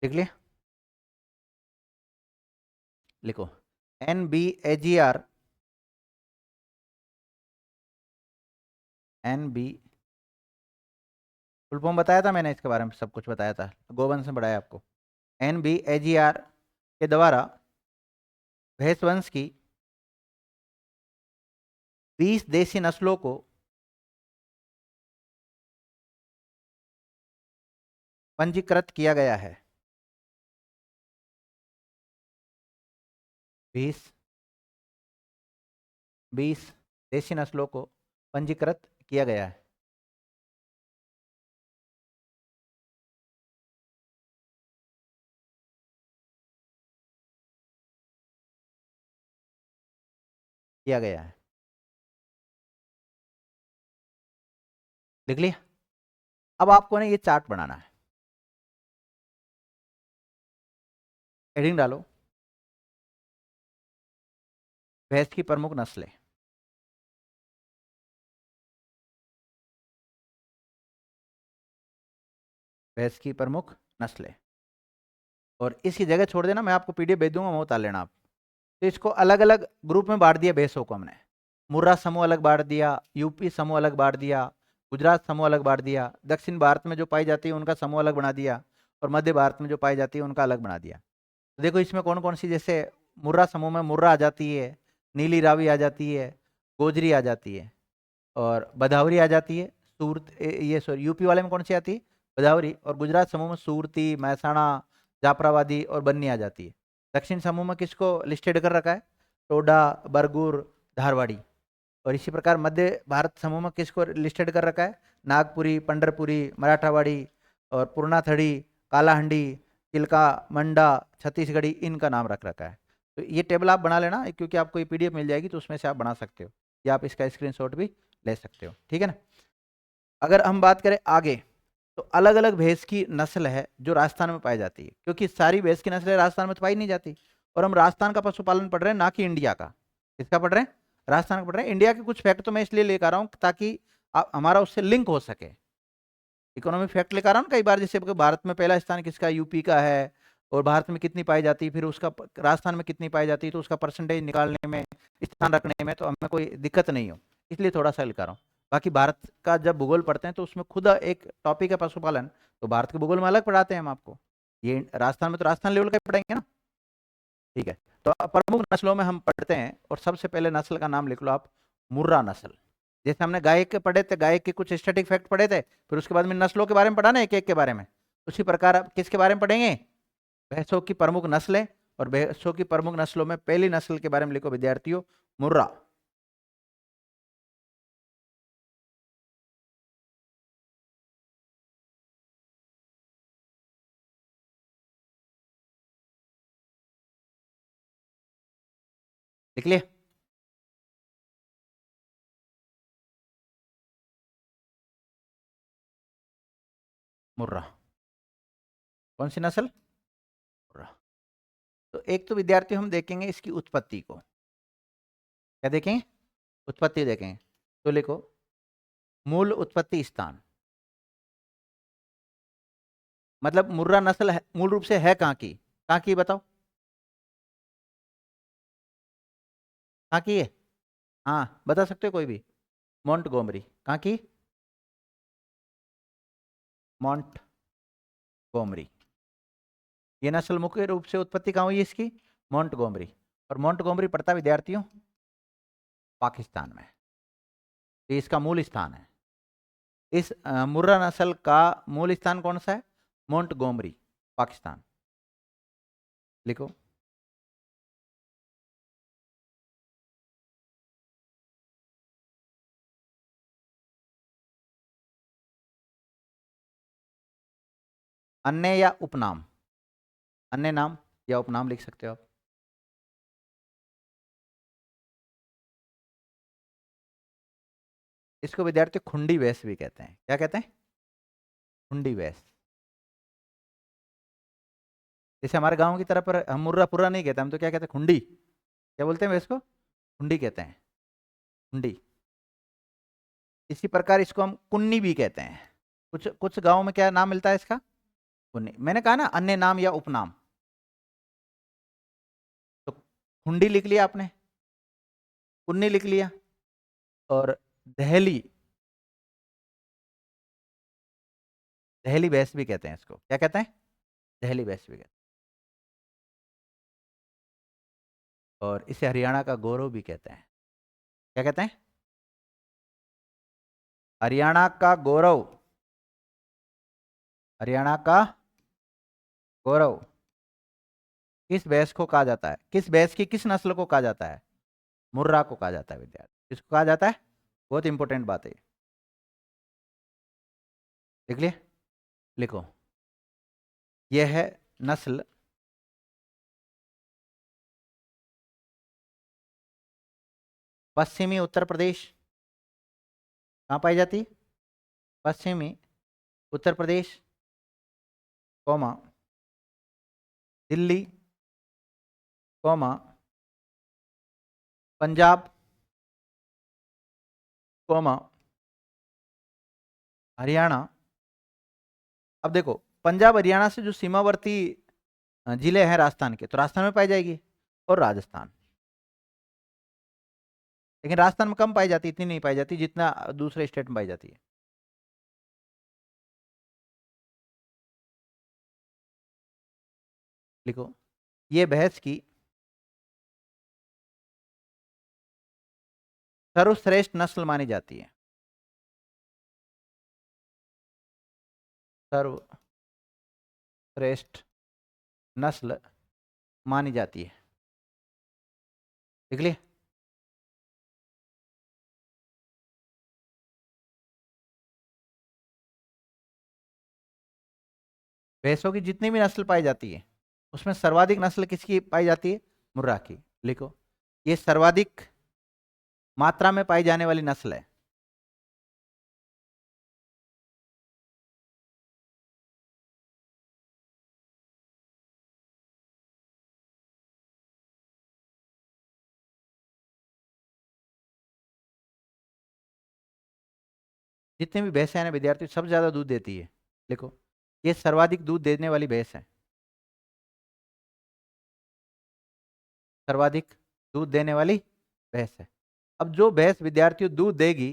लिख लिया, लिखो NBAGR, NB, फुल फॉर्म बताया था मैंने, इसके बारे में सब कुछ बताया था, गोवंश में बढ़ाया आपको। NBAGR के द्वारा भैंस वंश की 20 देसी नस्लों को पंजीकृत किया गया है। 20 20 देसी नस्लों को पंजीकृत किया गया है। किया गया है। लिख लिया। अब आपको ना ये चार्ट बनाना है, हेडिंग डालो, भैंस की प्रमुख नस्लें। भैंस की प्रमुख नस्लें, और इसी जगह छोड़ देना, मैं आपको पीडीएफ भेज दूंगा, वो उतार लेना आप। तो इसको अलग अलग ग्रुप में बांट दिया भैंसों को हमने। मुर्रा समूह अलग बांट दिया, यूपी समूह अलग बांट दिया, गुजरात समूह अलग बांट दिया, दक्षिण भारत में जो पाई जाती है उनका समूह अलग बना दिया, और मध्य भारत में जो पाई जाती है उनका अलग बना दिया। तो देखो इसमें कौन कौन सी, जैसे मुर्रा समूह में मुर्रा आ जाती है, नीली रावी आ जाती है, गोजरी आ जाती है, और बदावरी आ जाती है, ये सॉरी यूपी वाले में कौन सी आती है, बदावरी, और गुजरात समूह में सूरती, महसाणा, जाफराबादी और बन्नी आ जाती है। दक्षिण समूह में किसको लिस्टेड कर रखा है, टोडा, बरगुर, धारवाड़ी। और इसी प्रकार मध्य भारत समूह में किसको लिस्टेड कर रखा है, नागपुरी, पंडरपुरी, मराठावाड़ी और पूर्णाथड़ी, कालाहंडी, चिल्का, मंडा, छत्तीसगढ़ी, इनका नाम रख रखा है। तो ये टेबल आप बना लेना, क्योंकि आपको ये पीडीएफ मिल जाएगी तो उसमें से आप बना सकते हो, या आप इसका स्क्रीनशॉट भी ले सकते हो, ठीक है ना। अगर हम बात करें आगे, तो अलग अलग भैंस की नस्ल है जो राजस्थान में पाई जाती है, क्योंकि सारी भैंस की नस्लें राजस्थान में तो पाई नहीं जाती, और हम राजस्थान का पशुपालन पढ़ रहे हैं, ना कि इंडिया का। किसका पढ़ रहे हैं, राजस्थान का पढ़ रहे हैं। इंडिया के कुछ फैक्ट तो मैं इसलिए लेकर आ रहा हूँ ताकि हमारा उससे लिंक हो सके। इकोनॉमिक फैक्ट लेकर आ रहा हूँ कई बार, जैसे भारत में पहला स्थान किसका, यूपी का है, और भारत में कितनी पाई जाती है, फिर उसका राजस्थान में कितनी पाई जाती है, तो उसका परसेंटेज निकालने में, स्थान रखने में तो हमें कोई दिक्कत नहीं हो, इसलिए थोड़ा सा लेकर आ रहा हूँ। बाकी भारत का जब भूगोल पढ़ते हैं तो उसमें खुद एक टॉपिक है पशुपालन, तो भारत के भूगोल में अलग पढ़ाते हैं हम आपको, ये राजस्थान में तो राजस्थान लेवल का ही पढ़ेंगे ना, ठीक है। तो प्रमुख नस्लों में हम पढ़ते हैं, और सबसे पहले नस्ल का नाम लिख लो आप, मुर्रा नस्ल। जैसे हमने गाय के पढ़े थे, गाय के कुछ स्टैटिक फैक्ट पढ़े थे, फिर उसके बाद में नस्लों के बारे में पढ़ा ना, एक एक के बारे में, उसी प्रकार आप किसके बारे में पढ़ेंगे, भैंसों की प्रमुख नस्लें। और भैंसों की प्रमुख नस्लों में पहली नस्ल के बारे में लिखो विद्यार्थियों, मुर्रा। लिख लिया, मुर्रा, कौन सी नस्ल, मुर्रा। तो एक तो विद्यार्थी हम देखेंगे इसकी उत्पत्ति को, क्या देखेंगे, उत्पत्ति देखेंगे। तो लिखो, मूल उत्पत्ति स्थान, मतलब मुर्रा नस्ल मूल रूप से है कहाँ की, कहाँ की बताओ, कहाँ की है, हाँ बता सकते हो कोई भी, मॉन्ट गोमरी, कहाँ की, मॉन्ट गोमरी। ये नस्ल मुख्य रूप से उत्पत्ति कहाँ हुई है इसकी, मॉन्ट गोमरी। और मॉन्ट गोमरी पड़ता है विद्यार्थियों पाकिस्तान में, ये इसका मूल स्थान है। इस मुर्रा नस्ल का मूल स्थान कौन सा है, मॉन्ट गोमरी, पाकिस्तान। लिखो, अन्य या उपनाम, अन्य नाम या उपनाम लिख सकते हो आप। इसको विद्यार्थी खुंडी वैस भी कहते हैं, क्या कहते हैं, खुंडी वैस। जैसे हमारे गांव की तरफ पर हम मुर्रा पुर्रा नहीं कहते, हम तो क्या कहते हैं, खुंडी, क्या बोलते हैं वैस को, खुंडी कहते हैं, खुंडी। इसी प्रकार इसको हम कुन्नी भी कहते हैं, कुछ कुछ गाँव में क्या नाम मिलता है इसका, कुन्नी। मैंने कहा ना अन्य नाम या उपनाम, तो खुंडी लिख लिया आपने, कुन्नी लिख लिया, और दहली, दहली भैंस भी कहते हैं इसको, क्या कहते हैं, दहली भैंस भी कहते हैं। और इसे हरियाणा का गौरव भी कहते हैं, क्या कहते हैं, हरियाणा का गौरव, हरियाणा का गौरव। किस भैंस को कहा जाता है, किस भैंस की किस नस्ल को कहा जाता है, मुर्रा को कहा जाता है विद्यार्थी, किसको कहा जाता है, बहुत इंपॉर्टेंट बात है ये। लिख लिया, लिखो, यह है नस्ल पश्चिमी उत्तर प्रदेश, कहाँ पाई जाती है, पश्चिमी Uttar Pradesh, comma Delhi, comma Punjab, comma Haryana. अब देखो, पंजाब हरियाणा से जो सीमावर्ती जिले हैं राजस्थान के, तो राजस्थान में पाई जाएगी, और राजस्थान। लेकिन राजस्थान में कम पाई जाती, इतनी नहीं पाई जाती जितना दूसरे स्टेट में पाई जाती है। लिखो, ये भैंस की सर्वश्रेष्ठ नस्ल मानी जाती है। सर्वश्रेष्ठ नस्ल मानी जाती है। देख लिए। भैंसों की जितनी भी नस्ल पाई जाती है, उसमें सर्वाधिक नस्ल किसकी पाई जाती है? मुर्रा की। लिखो, ये सर्वाधिक मात्रा में पाई जाने वाली नस्ल है। जितने भी भैंसें हैं ना विद्यार्थी, सबसे ज्यादा दूध देती है। लिखो, ये सर्वाधिक दूध देने वाली भैंस है। सर्वाधिक दूध देने वाली भैंस है। अब जो भैंस विद्यार्थियों दूध देगी,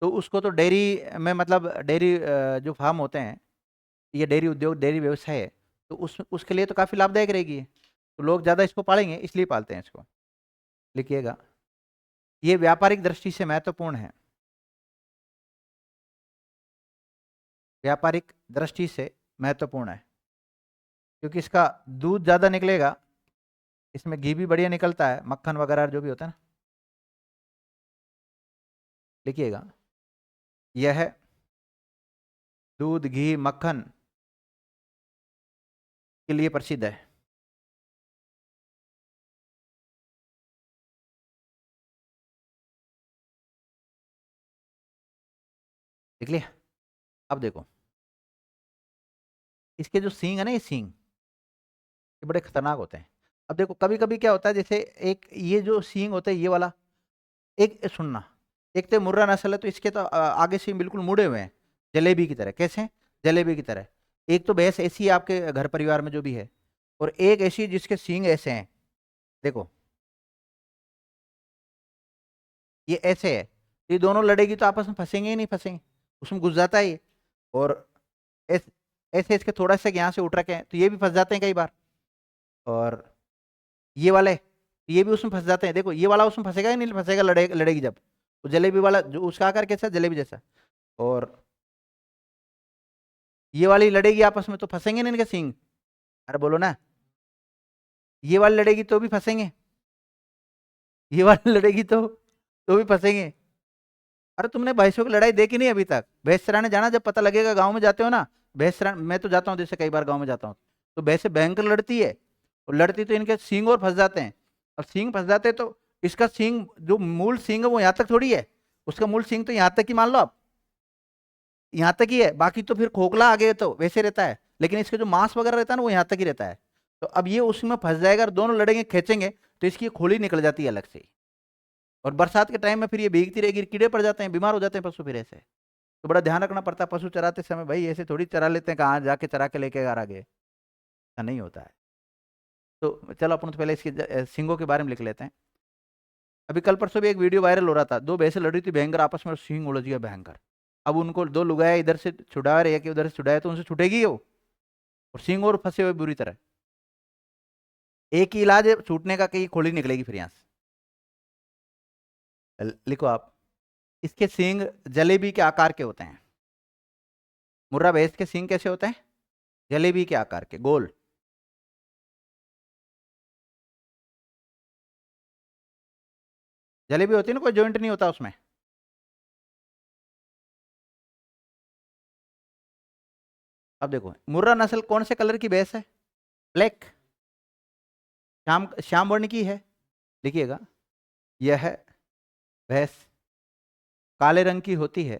तो उसको तो डेयरी में, मतलब डेयरी जो फार्म होते हैं, ये डेयरी उद्योग, डेयरी व्यवसाय है, तो उसके लिए तो काफी लाभदायक रहेगी ये। तो लोग ज्यादा इसको पालेंगे, इसलिए पालते हैं इसको। लिखिएगा, ये व्यापारिक दृष्टि से महत्वपूर्ण है। व्यापारिक दृष्टि से महत्वपूर्ण है, क्योंकि इसका दूध ज्यादा निकलेगा, इसमें घी भी बढ़िया निकलता है, मक्खन वगैरह जो भी होता है ना। लिखिएगा, यह दूध, घी, मक्खन के लिए प्रसिद्ध है। देख लिया। अब देखो, इसके जो सींग है ना, ये सींग, ये बड़े खतरनाक होते हैं। अब देखो, कभी कभी क्या होता है, जैसे एक ये जो सींग होता है ये वाला, एक सुनना, एक तो मुर्रा नस्ल है, तो इसके तो आगे सींग बिल्कुल मुड़े हुए हैं, जलेबी की तरह। कैसे? जलेबी की तरह। एक तो भैंस ऐसी है आपके घर परिवार में जो भी है, और एक ऐसी है जिसके सींग ऐसे हैं। देखो, ये ऐसे है, ये दोनों लड़ेगी तो आपस में फंसेंगे ही नहीं, फंसेंगे, उसमें घुस जाता है ये। और ऐसे ऐसे इसके थोड़ा सा यहाँ से उठ रखे हैं, तो ये भी फंस जाते हैं कई बार। और ये वाले, ये भी उसमें फंस जाते हैं। देखो, ये वाला उसमें फंसेगा ही नहीं, फंसेगा, लड़ेगी जब। वो जलेबी वाला जो उसका आकार कैसा, जलेबी जैसा। और ये वाली लड़ेगी आपस में, तो फंसेंगे नहीं इनके सींग। अरे बोलो ना, ये वाली लड़ेगी तो भी फंसेंगे, ये वाली लड़ेगी तो भी फंसेंगे। अरे तुमने भैंसों की लड़ाई देखी नहीं अभी तक? भैंस चराने जाना, जब पता लगेगा, गाँव में जाते हो ना भैंस चराने, मैं तो जाता हूँ जैसे, कई बार गाँव में जाता हूँ, तो भैंसे भयंकर लड़ती है, और लड़ती तो इनके सींग और फंस जाते हैं। और सींग फंस जाते हैं तो इसका सींग, जो मूल सींग है वो यहाँ तक थोड़ी है, उसका मूल सींग तो यहाँ तक ही मान लो आप, यहाँ तक ही है, बाकी तो फिर खोखला आगे तो वैसे रहता है, लेकिन इसके जो मांस वगैरह रहता है ना, वो यहाँ तक ही रहता है। तो अब ये उसमें फंस जाएगा, और दोनों लड़ेंगे, खींचेंगे, तो इसकी खोली निकल जाती है अलग से। और बरसात के टाइम में फिर ये भीगती रहेगी, कीड़े पड़ जाते हैं, बीमार हो जाते हैं पशु फिर ऐसे। तो बड़ा ध्यान रखना पड़ता है पशु चराते समय, भाई ऐसे थोड़ी चरा लेते हैं, कहाँ जाके चरा के लेके आ गए, ऐसा नहीं होता है। तो चलो, अपन तो पहले इसके सिंगों के बारे में लिख लेते हैं। अभी कल परसों भी एक वीडियो वायरल हो रहा था, दो भैंसे लड़ी थी भयंकर आपस में, और सिंग उलझ गया भयंकर। अब उनको दो लुगाया इधर से छुड़ा रहे हैं कि उधर से छुड़ाए, तो उनसे छूटेगी वो, और सिंग और फंसे हुए बुरी तरह। एक ही इलाज है छूटने का, कि खोली निकलेगी फिर यहाँ से। लिखो आप, इसके सींग जलेबी के आकार के होते हैं। मुर्रा भैंस के सींग कैसे होते हैं? जलेबी के आकार के, गोल। जलेबी होती है ना, कोई जॉइंट नहीं होता उसमें। अब देखो, मुर्रा नस्ल कौन से कलर की भैंस है? ब्लैक, श्याम श्याम वर्ण की है। लिखिएगा, यह भैंस काले रंग की होती है,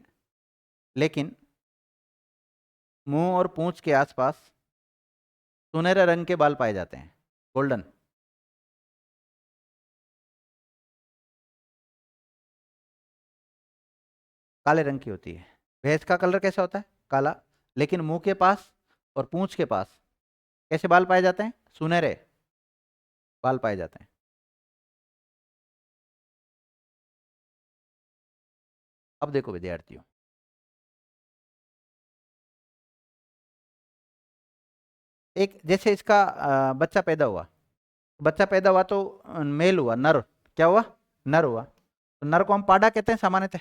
लेकिन मुंह और पूंछ के आसपास सुनहरे रंग के बाल पाए जाते हैं, गोल्डन। काले रंग की होती है। भैंस का कलर कैसा होता है? काला। लेकिन मुंह के पास और पूंछ के पास कैसे बाल पाए जाते हैं? सुनहरे बाल पाए जाते हैं। अब देखो विद्यार्थियों, एक जैसे इसका बच्चा पैदा हुआ, बच्चा पैदा हुआ तो मेल हुआ, नर। क्या हुआ? नर हुआ। तो नर को हम पाडा कहते हैं सामान्यतः।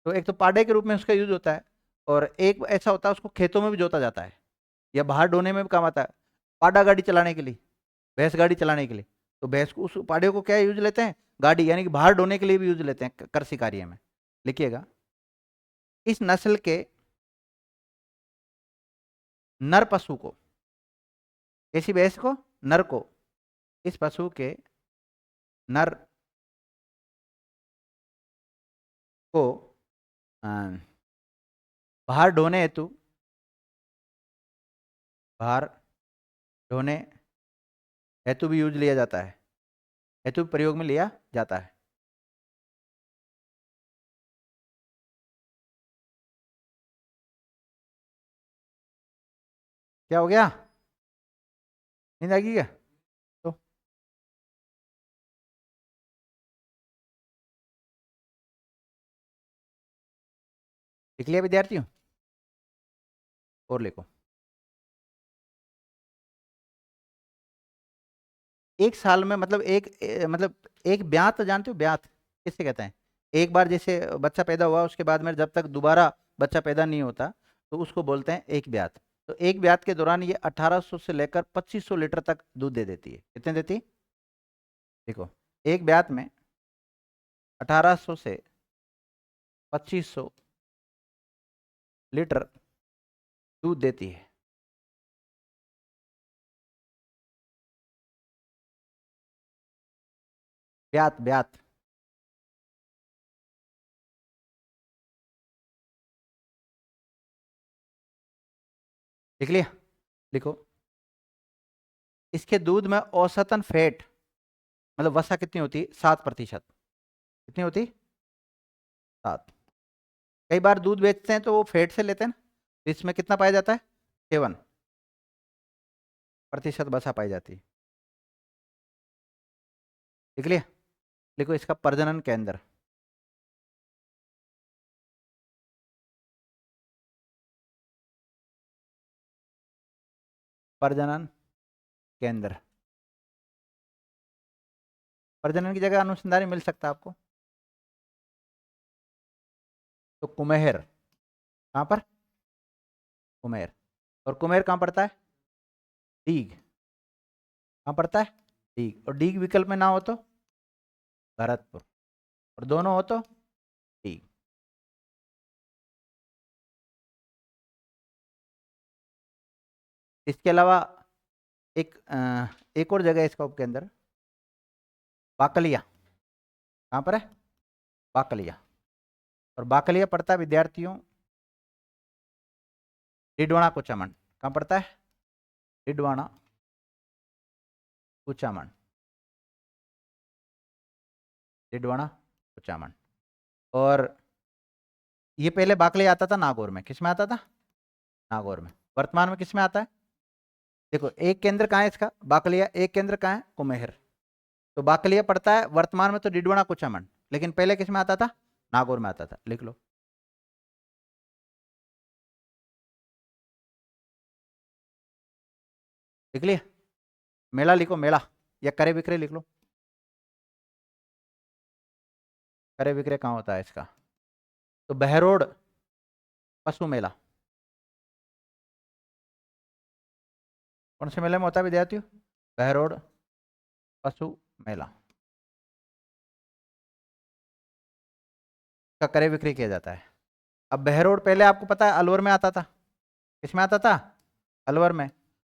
तो एक तो पाडे के रूप में उसका यूज होता है, और एक ऐसा होता है उसको खेतों में भी जोता जाता है, या बाहर ढोने में भी काम आता है। पाडा गाड़ी चलाने के लिए, भैंस गाड़ी चलाने के लिए। तो भैंस को, उस पाडे को क्या यूज लेते हैं? गाड़ी, यानी कि बाहर ढोने के लिए भी यूज लेते हैं कृषि कार्य में। लिखिएगा, इस नस्ल के नर पशु को, कैसी भैंस को? नर को। इस पशु के नर को अ, बाहर ढोने हेतु, बाहर ढोने हेतु भी यूज लिया जाता है, हेतु प्रयोग में लिया जाता है। क्या हो गया? नींद आ गई क्या? तो लिख लिया विद्यार्थियों? और लिखो। एक साल में मतलब मतलब एक ब्यात, जानते हो ब्यात किससे कहते हैं? एक बार जैसे बच्चा पैदा हुआ, उसके बाद में जब तक दोबारा बच्चा पैदा नहीं होता, तो उसको बोलते हैं एक ब्यात। तो एक ब्यात के दौरान ये 1800 से लेकर 2500 लीटर तक दूध दे देती है। कितने देती है? देखो, एक ब्यात में 1800 से 2500 लीटर दूध देती है। ब्यात, ब्यात। लिख लिया? लिखो, इसके दूध में औसतन फैट, मतलब वसा कितनी होती है? 7%। कितनी होती? 7। कई बार दूध बेचते हैं तो वो फैट से लेते हैं ना, तो इसमें कितना पाया जाता है? 7% वसा पाई जाती है। लिख लिया? लिखो, इसका प्रजनन केंद्र। प्रजनन केंद्र। प्रजनन की जगह अनुसंधान मिल सकता है आपको। तो कुम्हेर, कहाँ पर? कुम्हेर। और कुम्हेर कहाँ पड़ता है? डीग। कहाँ पड़ता है? डीग। और डीग विकल्प में ना हो तो भरतपुर, और दोनों हो तो डीग। इसके अलावा एक और जगह है इसका उपकेंद्र, बाकलिया। कहाँ पर है? बाकलिया। और बाकलिया पड़ता है विद्यार्थियों डिडवाना कुचामन। कहाँ पड़ता है? डिडवाना कुचामन। डिडवाना कुचामन। और ये पहले बाकलिया आता था नागौर में। किस में आता था? नागौर में। वर्तमान में किस में आता है? देखो, एक केंद्र कहाँ है इसका? बाकलिया। एक केंद्र कहाँ है? कुमेहर। तो बाकलिया पड़ता है वर्तमान में तो डिडवाना कुचामन, लेकिन पहले किस में आता था? नागौर में आता था। लिख लो। लिख लिया? मेला लिखो, मेला, या करे विक्रय लिख लो। करे विक्रय कहाँ होता है इसका? तो बहरोड पशु मेला। कौन से मेले में होता है विद्यार्थियों? बहरोड पशु मेला का क्रय विक्रय किया जाता है। अब बहरोड पहले आपको पता है अलवर में आता था। किसमें आता था? अलवर में।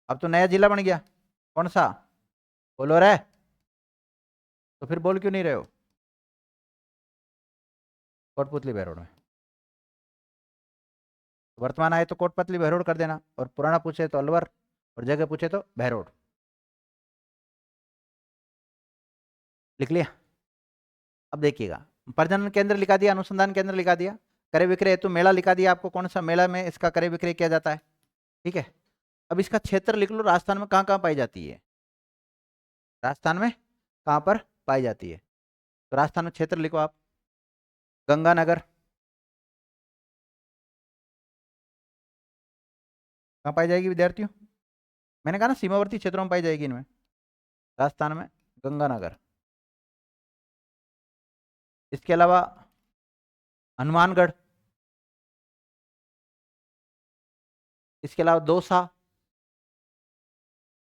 अब तो नया जिला बन गया। कौन सा? बोलो रे। तो फिर बोल क्यों नहीं रहे हो? कोटपुतली बहरोड में। वर्तमान आए तो कोटपतली बहरोड कर देना, और पुराना पूछे तो अलवर, और जगह पूछे तो बहरोड। लिख लिया। अब देखिएगा, प्रजनन केंद्र लिखा दिया, अनुसंधान केंद्र लिखा दिया, क्रय विक्रय हेतु मेला लिखा दिया आपको, कौन सा मेला में इसका क्रय विक्रय किया जाता है। ठीक है, अब इसका क्षेत्र लिख लो, राजस्थान में कहाँ कहाँ पाई जाती है, राजस्थान में कहाँ पर पाई जाती है। तो राजस्थान में क्षेत्र लिखो आप, गंगानगर, कहाँ पाई जाएगी विद्यार्थियों, मैंने कहा ना सीमावर्ती क्षेत्रों में पाई जाएगी इनमें, राजस्थान में गंगानगर। इसके अलावा हनुमानगढ़, इसके अलावा दौसा,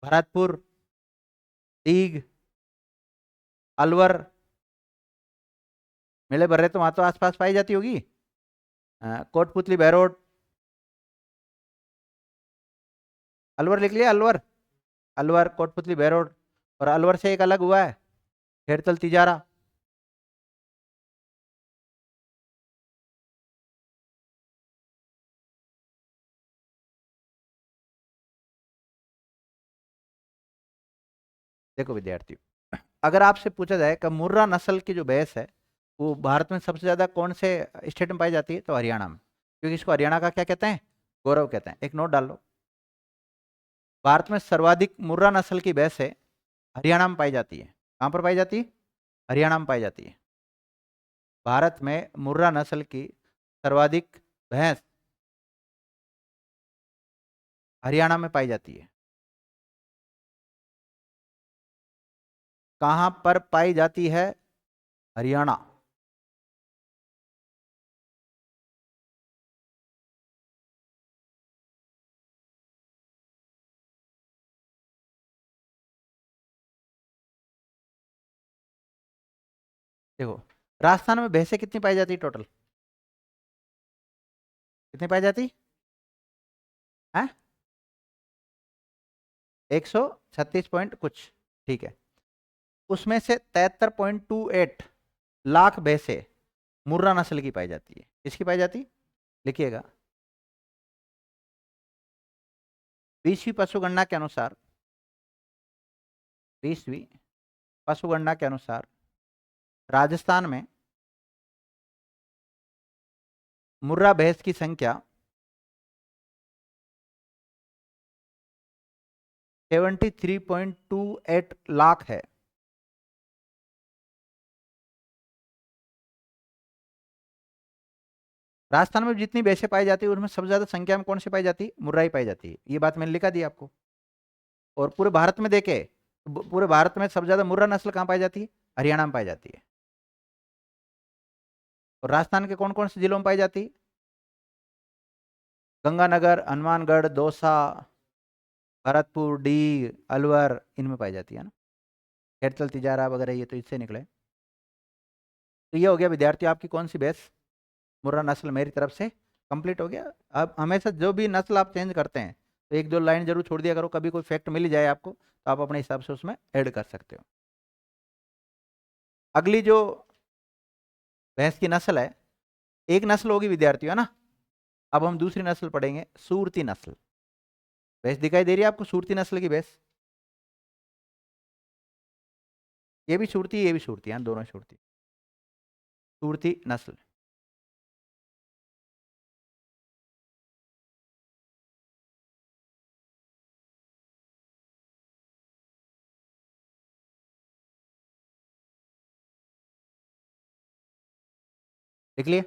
भरतपुर, दीघ, अलवर, मेले भर रहे तो वहां तो आसपास पाई जाती होगी। कोटपुतली बहरोड, अलवर लिख लिया, अलवर, अलवर कोटपुतली बहरोड, और अलवर से एक अलग हुआ है खेड़तल तिजारा। देखो विद्यार्थियों, अगर आपसे पूछा जाए कि मुर्रा नस्ल की जो भैंस है वो भारत में सबसे ज्यादा कौन से स्टेट में पाई जाती है, तो हरियाणा में, क्योंकि इसको हरियाणा का क्या कहते हैं, गौरव कहते हैं। एक नोट डाल लो, भारत में सर्वाधिक मुर्रा नस्ल की भैंस है हरियाणा में पाई जाती है। कहाँ पर पाई जाती है, हरियाणा में पाई जाती है। भारत में मुर्रा नस्ल की सर्वाधिक भैंस हरियाणा में पाई जाती है। कहाँ पर पाई जाती है, हरियाणा। देखो, राजस्थान में भैंसें कितनी पाई जाती है टोटल, कितनी पाई जाती है, 136 पॉइंट कुछ, ठीक है। उसमें से 73.28 लाख भैंसें मुर्रा नस्ल की पाई जाती है। किसकी पाई जाती, लिखिएगा, 20वीं पशुगणना के अनुसार, 20वीं पशुगणना के अनुसार राजस्थान में मुर्रा भैंस की संख्या 73.28 लाख है। राजस्थान में जितनी भैंसें पाई जाती है उनमें सबसे ज्यादा संख्या में कौन सी पाई जाती है, मुर्रा ही पाई जाती है। ये बात मैंने लिखा दी आपको। और पूरे भारत में देखे, पूरे भारत में सबसे ज्यादा मुर्रा नस्ल कहाँ पाई जाती है, हरियाणा में पाई जाती है। और राजस्थान के कौन कौन से जिलों में पाई जाती है, गंगानगर, हनुमानगढ़, दौसा, भरतपुर, डी, अलवर, इनमें पाई जाती है ना। खेड़तल तिजारा वगैरह ये तो इससे निकले। तो ये हो गया विद्यार्थी आपकी कौन सी भैंस मुर्रा नस्ल मेरी तरफ से कंप्लीट हो गया। अब हमेशा जो भी नस्ल आप चेंज करते हैं तो एक दो लाइन जरूर छोड़ दिया करो, कभी कोई फैक्ट मिल जाए आपको तो आप अपने हिसाब से उसमें ऐड कर सकते हो। अगली जो भैंस की नस्ल है, एक नस्ल होगी विद्यार्थियों, है ना। अब हम दूसरी नस्ल पढ़ेंगे, सूरती नस्ल। भैंस दिखाई दे रही है आपको, सूरती नस्ल की भैंस, ये भी सूरती ये भी सूरती है, दोनों सूरती, सूरती नस्ल। देख लिए।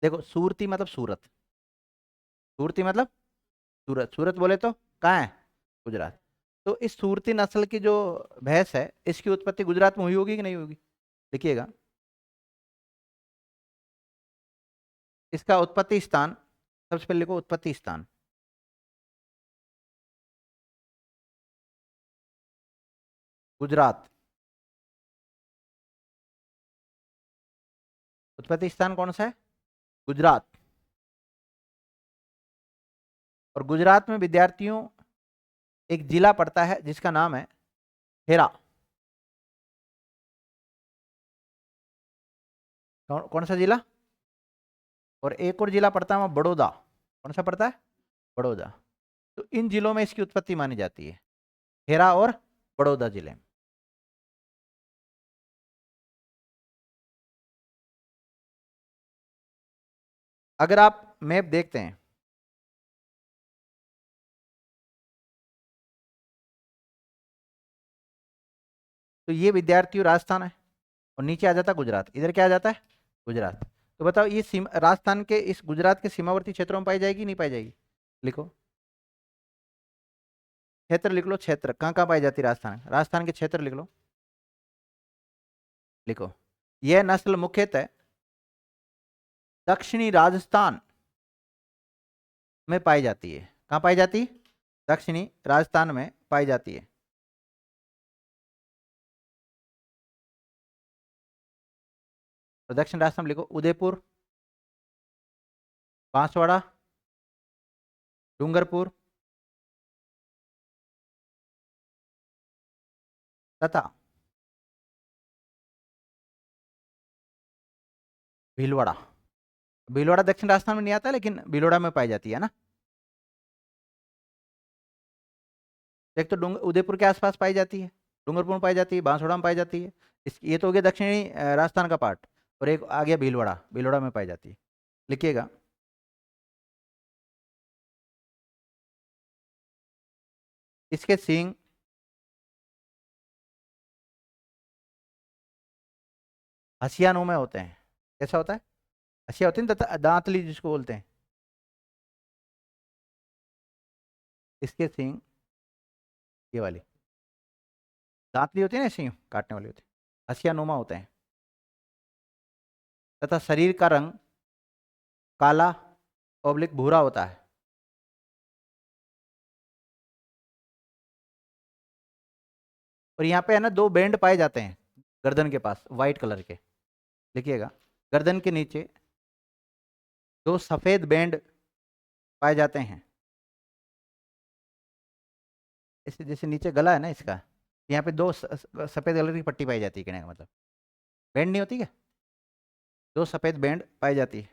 देखो, सूरती मतलब सूरत, सूरती मतलब सूरत, सूरत बोले तो कहाँ है, गुजरात। तो इस सूरती नस्ल की जो भैंस है इसकी उत्पत्ति गुजरात में हुई होगी कि नहीं होगी, देखिएगा। इसका उत्पत्ति स्थान, सबसे पहले लिखो उत्पत्ति स्थान, गुजरात। उत्पत्ति स्थान कौन सा है, गुजरात। और गुजरात में विद्यार्थियों एक जिला पड़ता है जिसका नाम है हेरा। कौन सा जिला, और एक और जिला पड़ता है वहाँ बड़ौदा। कौन सा पड़ता है? बड़ौदा। तो इन जिलों में इसकी उत्पत्ति मानी जाती है, खेरा और बड़ौदा जिले में। अगर आप मैप देखते हैं तो ये विद्यार्थियों राजस्थान है, और नीचे आ जाता गुजरात, इधर क्या आ जाता है? गुजरात। तो बताओ ये राजस्थान के इस गुजरात के सीमावर्ती क्षेत्रों में पाई जाएगी नहीं पाई जाएगी? लिखो, क्षेत्र लिख लो, क्षेत्र कहाँ कहाँ पाई जाती है राजस्थान, राजस्थान के क्षेत्र लिख लो। लिखो, यह नस्ल मुख्यतः दक्षिणी राजस्थान में पाई जाती है। कहाँ पाई जाती है? दक्षिणी राजस्थान में पाई जाती है। तो दक्षिण राजस्थान में लिखो, उदयपुर, बांसवाड़ा, डूंगरपुर तथा भीलवाड़ा। भीलवाड़ा दक्षिण राजस्थान में नहीं आता, लेकिन भीलवाड़ा में पाई जाती है ना। एक तो उदयपुर के आसपास पाई जाती है, डूंगरपुर में पाई जाती है, बांसवाड़ा में पाई जाती है। ये तो हो गया दक्षिणी राजस्थान का पार्ट। और एक आ गया भीलवाड़ा, भीलवाड़ा में पाई जाती है। लिखिएगा, इसके सींग हसियानों में होते हैं। कैसा होता है? हसिया होती है ना, दांतली जिसको बोलते हैं। इसके सींग, ये वाली दांतली होती है ना, ऐसी काटने वाली होती है, हसियानुमा होते हैं। तथा शरीर का रंग काला ऑब्लिक भूरा होता है। और यहाँ पे है ना, दो बैंड पाए जाते हैं गर्दन के पास, व्हाइट कलर के। लिखिएगा, गर्दन के नीचे दो सफेद बैंड पाए जाते हैं। इसे जैसे नीचे गला है ना इसका, यहाँ पे दो सफेद कलर की पट्टी पाई जाती है, कहने का मतलब। बैंड नहीं होती क्या? दो सफेद बैंड पाई जाती है।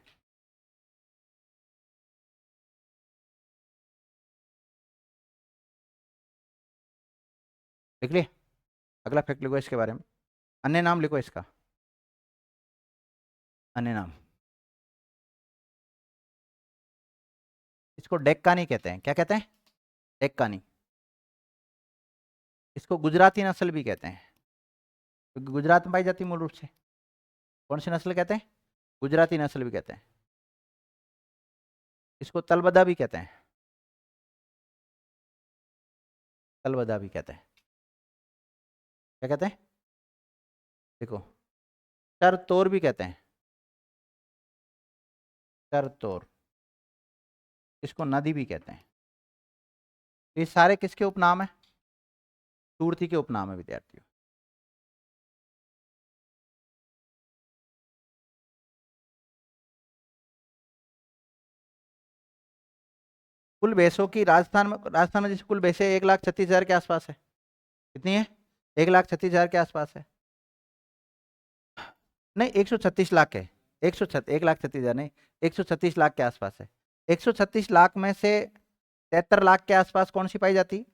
लिख लिए? अगला फैक्ट लिखो इसके बारे में। अन्य नाम लिखो इसका, अन्य नाम। इसको डेक्कानी कहते हैं। क्या कहते हैं? डेक्कानी। इसको गुजराती नस्ल भी कहते हैं, क्योंकि गुजरात में पाई जाती है मूल रूप से। कौन सी नस्ल कहते हैं? गुजराती नस्ल भी कहते हैं। इसको तलबदा भी कहते हैं, तलबदा भी कहते हैं। क्या कहते हैं? देखो, चरतोर भी कहते हैं, चरतोर। इसको नदी भी कहते हैं। ये सारे किसके उपनाम है? सुरती के उपनाम है विद्यार्थियों। कुल भैंसों की राजस्थान में जैसे कुल भैंसें 1,36,000 के आसपास है। कितनी है? 1,36,000 के आसपास है। नहीं, 136 लाख है। 1,36,000 नहीं, 136 लाख के आसपास है। 136 लाख में से 73 लाख के आसपास कौन सी पाई जाती?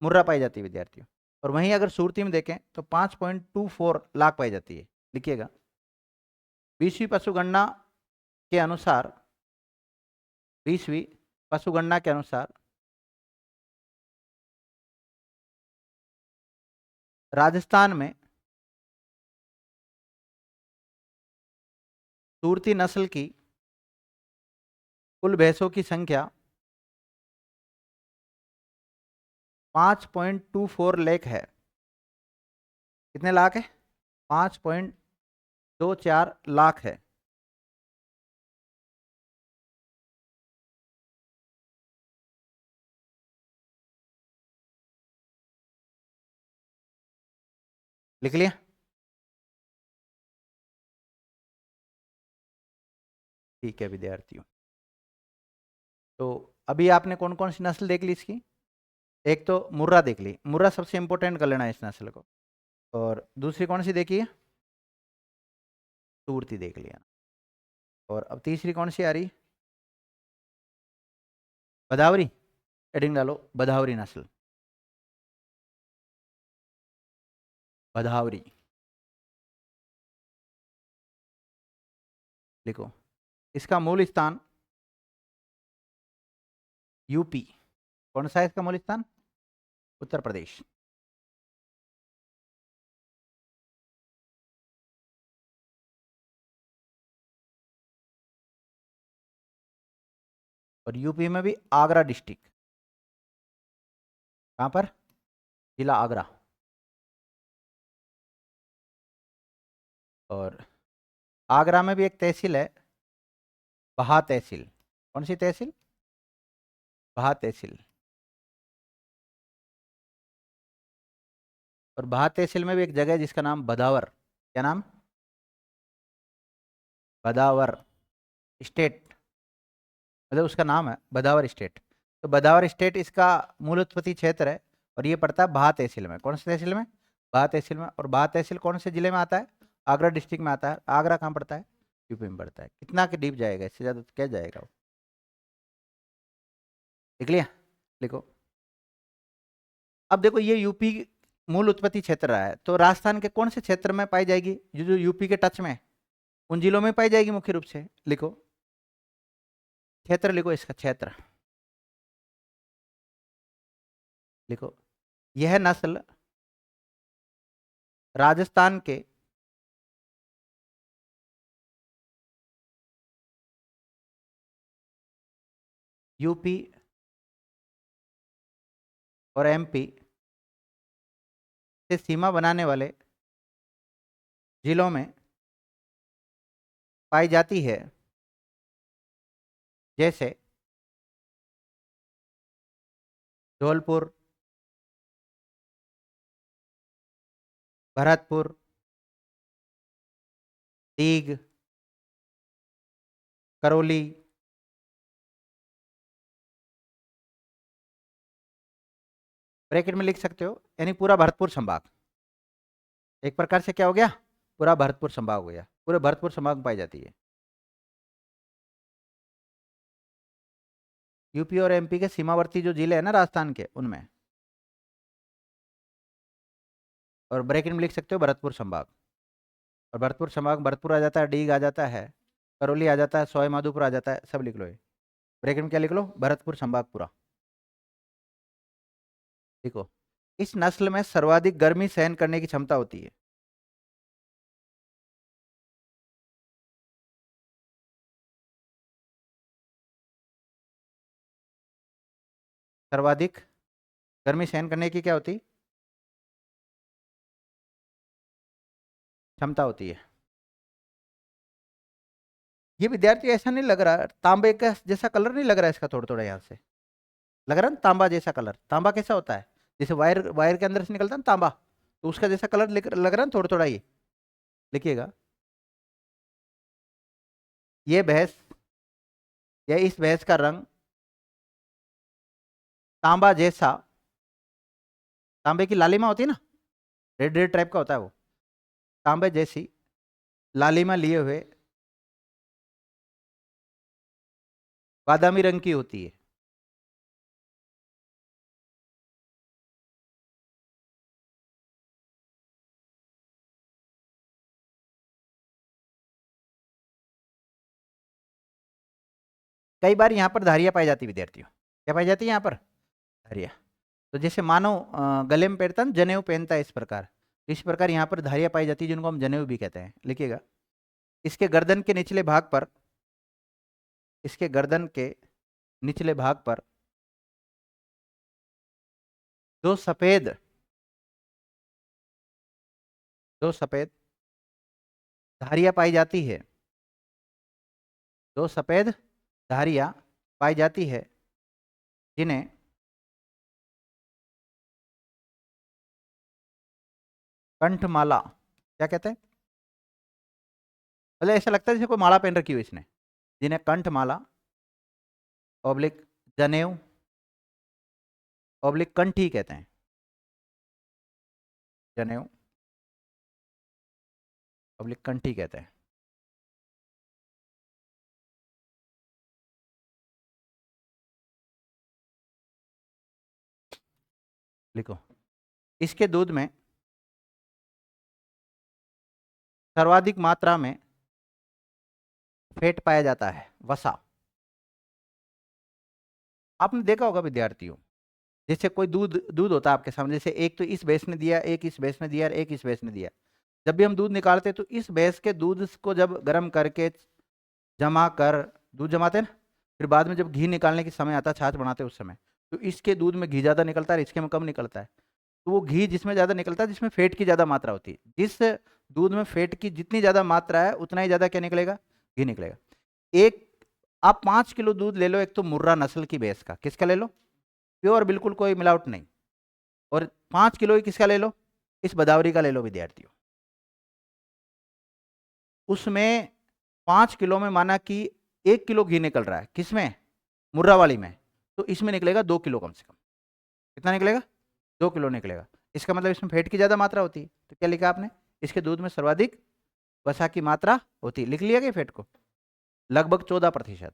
मुर्रा पाई जाती है विद्यार्थियों। और वहीं अगर सुरती में देखें तो 5.24 लाख पाई जाती है। लिखिएगा, 20वीं पशुगणना के अनुसार, 20वीं पशुगणना के अनुसार राजस्थान में सूरती नस्ल की कुल भैंसों की संख्या 5.24 लाख है। कितने लाख है? 5.24 लाख है। लिख लिया? ठीक है विद्यार्थियों, तो अभी आपने कौन कौन सी नस्ल देख ली इसकी? एक तो मुर्रा देख ली, मुर्रा सबसे इंपॉर्टेंट कर लेना है इस नस्ल को। और दूसरी कौन सी देखी है? सूरती देख लिया। और अब तीसरी कौन सी आ रही? बदावरी। हेडिंग डालो बदावरी नस्ल। बदावरी लिखो। इसका मूल स्थान यूपी। कौन सा है इसका मूल स्थान? उत्तर प्रदेश। और यूपी में भी आगरा डिस्ट्रिक्ट। कहाँ पर? जिला आगरा। और आगरा में भी एक तहसील है, बहा तहसील। कौन सी तहसील? बहा तहसील। और बहा तहसील में भी एक जगह है जिसका नाम बदावर। क्या नाम? बदावर स्टेट, मतलब उसका नाम है बदावर स्टेट। तो बदावर स्टेट इसका मूल उत्पत्ति क्षेत्र है। और ये पड़ता है बहा तहसील में। कौन सी तहसील में? बहा तहसील में। और बहा तहसील कौन से जिले में आता है? आगरा डिस्ट्रिक्ट में आता है। आगरा कहाँ पड़ता है? यूपी में पड़ता है। कितना के डीप जाएगा, इससे ज़्यादा तो क्या जाएगा वो। लिख लिया? लिखो। अब देखो ये यूपी मूल उत्पत्ति क्षेत्र रहा है, तो राजस्थान के कौन से क्षेत्र में पाई जाएगी? जो जो यूपी के टच में है, उन जिलों में पाई जाएगी मुख्य रूप से। लिखो क्षेत्र, लिखो इसका क्षेत्र। लिखो यह नस्ल राजस्थान के यूपी और एमपी से सीमा बनाने वाले जिलों में पाई जाती है, जैसे धौलपुर, भरतपुर, दीग, करौली, ब्रैकेट में लिख सकते हो, यानी पूरा भरतपुर संभाग। एक प्रकार से क्या हो गया? पूरा भरतपुर संभाग हो गया। पूरे भरतपुर संभाग में पाई जाती है। यूपी और एमपी के सीमावर्ती जो जिले हैं ना राजस्थान के, उनमें। और ब्रैकेट में लिख सकते हो भरतपुर संभाग। और भरतपुर संभाग, भरतपुर आ जाता है, डीग आ जाता है, करौली आ जाता है, सवाई माधोपुर आ जाता है, सब लिख लो ये। ब्रैकेट में क्या लिख लो? भरतपुर संभाग पूरा। देखो इस नस्ल में सर्वाधिक गर्मी सहन करने की क्षमता होती है। सर्वाधिक गर्मी सहन करने की क्या होती? क्षमता होती है। ये विद्यार्थी ऐसा नहीं लग रहा, तांबे का जैसा कलर नहीं लग रहा है इसका? थोड़ा थोड़ा यहाँ से लग रहा है ना तांबा जैसा कलर। तांबा कैसा होता है? जैसे वायर वायर के अंदर से निकलता है ना तांबा, तो उसका जैसा कलर लग रहा है ना थोड़ा थोड़ा ये। लिखिएगा। ये भैंस या इस भैंस का रंग तांबा जैसा, तांबे की लालिमा होती है ना, रेड रेड टाइप का होता है वो, तांबे जैसी लालिमा लिए हुए बादामी रंग की होती है। कई बार यहाँ पर धारियाँ पाई जाती है विद्यार्थियों। क्या पाई जाती है यहाँ पर? धारियाँ। तो जैसे मानो गले में पहनता है ना, जनेऊ पहनता है, इस प्रकार यहाँ पर धारियाँ पाई जाती है, जिनको हम जनेऊ भी कहते हैं। लिखिएगा। इसके गर्दन के निचले भाग पर, इसके गर्दन के निचले भाग पर दो सफेद दो सफेद धारियाँ पाई जाती है। दो सफेद धारियाँ पाई जाती है, जिन्हें कंठमाला क्या कहते हैं? मतलब ऐसा लगता है जैसे कोई माला पहन रखी हो इसने। जिन्हें कंठमाला ऑब्लिक जनेऊ ऑब्लिक कंठी कहते हैं। जनेऊ ऑब्लिक कंठी कहते हैं। लिखो, इसके दूध में सर्वाधिक मात्रा में फैट पाया जाता है, वसा। आपने देखा होगा विद्यार्थियों, जैसे कोई दूध दूध होता है आपके सामने, जैसे एक तो इस भैंस ने दिया, एक इस भैंस ने दिया और एक इस भैंस ने दिया। जब भी हम दूध निकालते हैं तो इस भैंस के दूध को जब गर्म करके जमा कर दूध जमाते हैं ना, फिर बाद में जब घी निकालने के समय आता है, छाछ बनाते हैं उस समय, तो इसके दूध में घी ज़्यादा निकलता है, इसके में कम निकलता है। तो वो घी जिसमें ज़्यादा निकलता है, जिसमें फैट की ज़्यादा मात्रा होती है, जिस दूध में फैट की जितनी ज़्यादा मात्रा है उतना ही ज़्यादा क्या निकलेगा, घी निकलेगा। एक आप 5 किलो दूध ले लो, एक तो मुर्रा नस्ल की भैंस का, किसका ले लो, प्योर बिल्कुल कोई मिलावट नहीं, और 5 किलो ही किसका ले लो, इस बदावरी का ले लो विद्यार्थियों। उसमें 5 किलो में माना कि 1 किलो घी निकल रहा है, किसमें, मुर्रा वाली में, तो इसमें निकलेगा 2 किलो कम से कम। कितना निकलेगा, 2 किलो निकलेगा। इसका मतलब इसमें फैट की ज़्यादा मात्रा होती है, तो क्या लिखा आपने, इसके दूध में सर्वाधिक वसा की मात्रा होती है। लिख लिया क्या फैट को, लगभग 14%।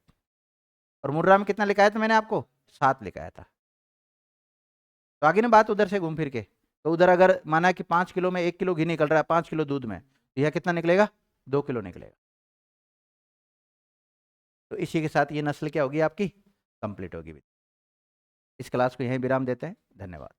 और मुर्रा में कितना लिखाया था मैंने आपको, 7 लिखाया था। तो आगे ना बात उधर से घूम फिर के, तो उधर अगर माना कि 5 किलो में 1 किलो घी निकल रहा है 5 किलो दूध में, तो यह कितना निकलेगा, 2 किलो निकलेगा। तो इसी के साथ ये नस्ल क्या होगी आपकी, कंप्लीट होगी। इस क्लास को यहीं विराम देते हैं, धन्यवाद।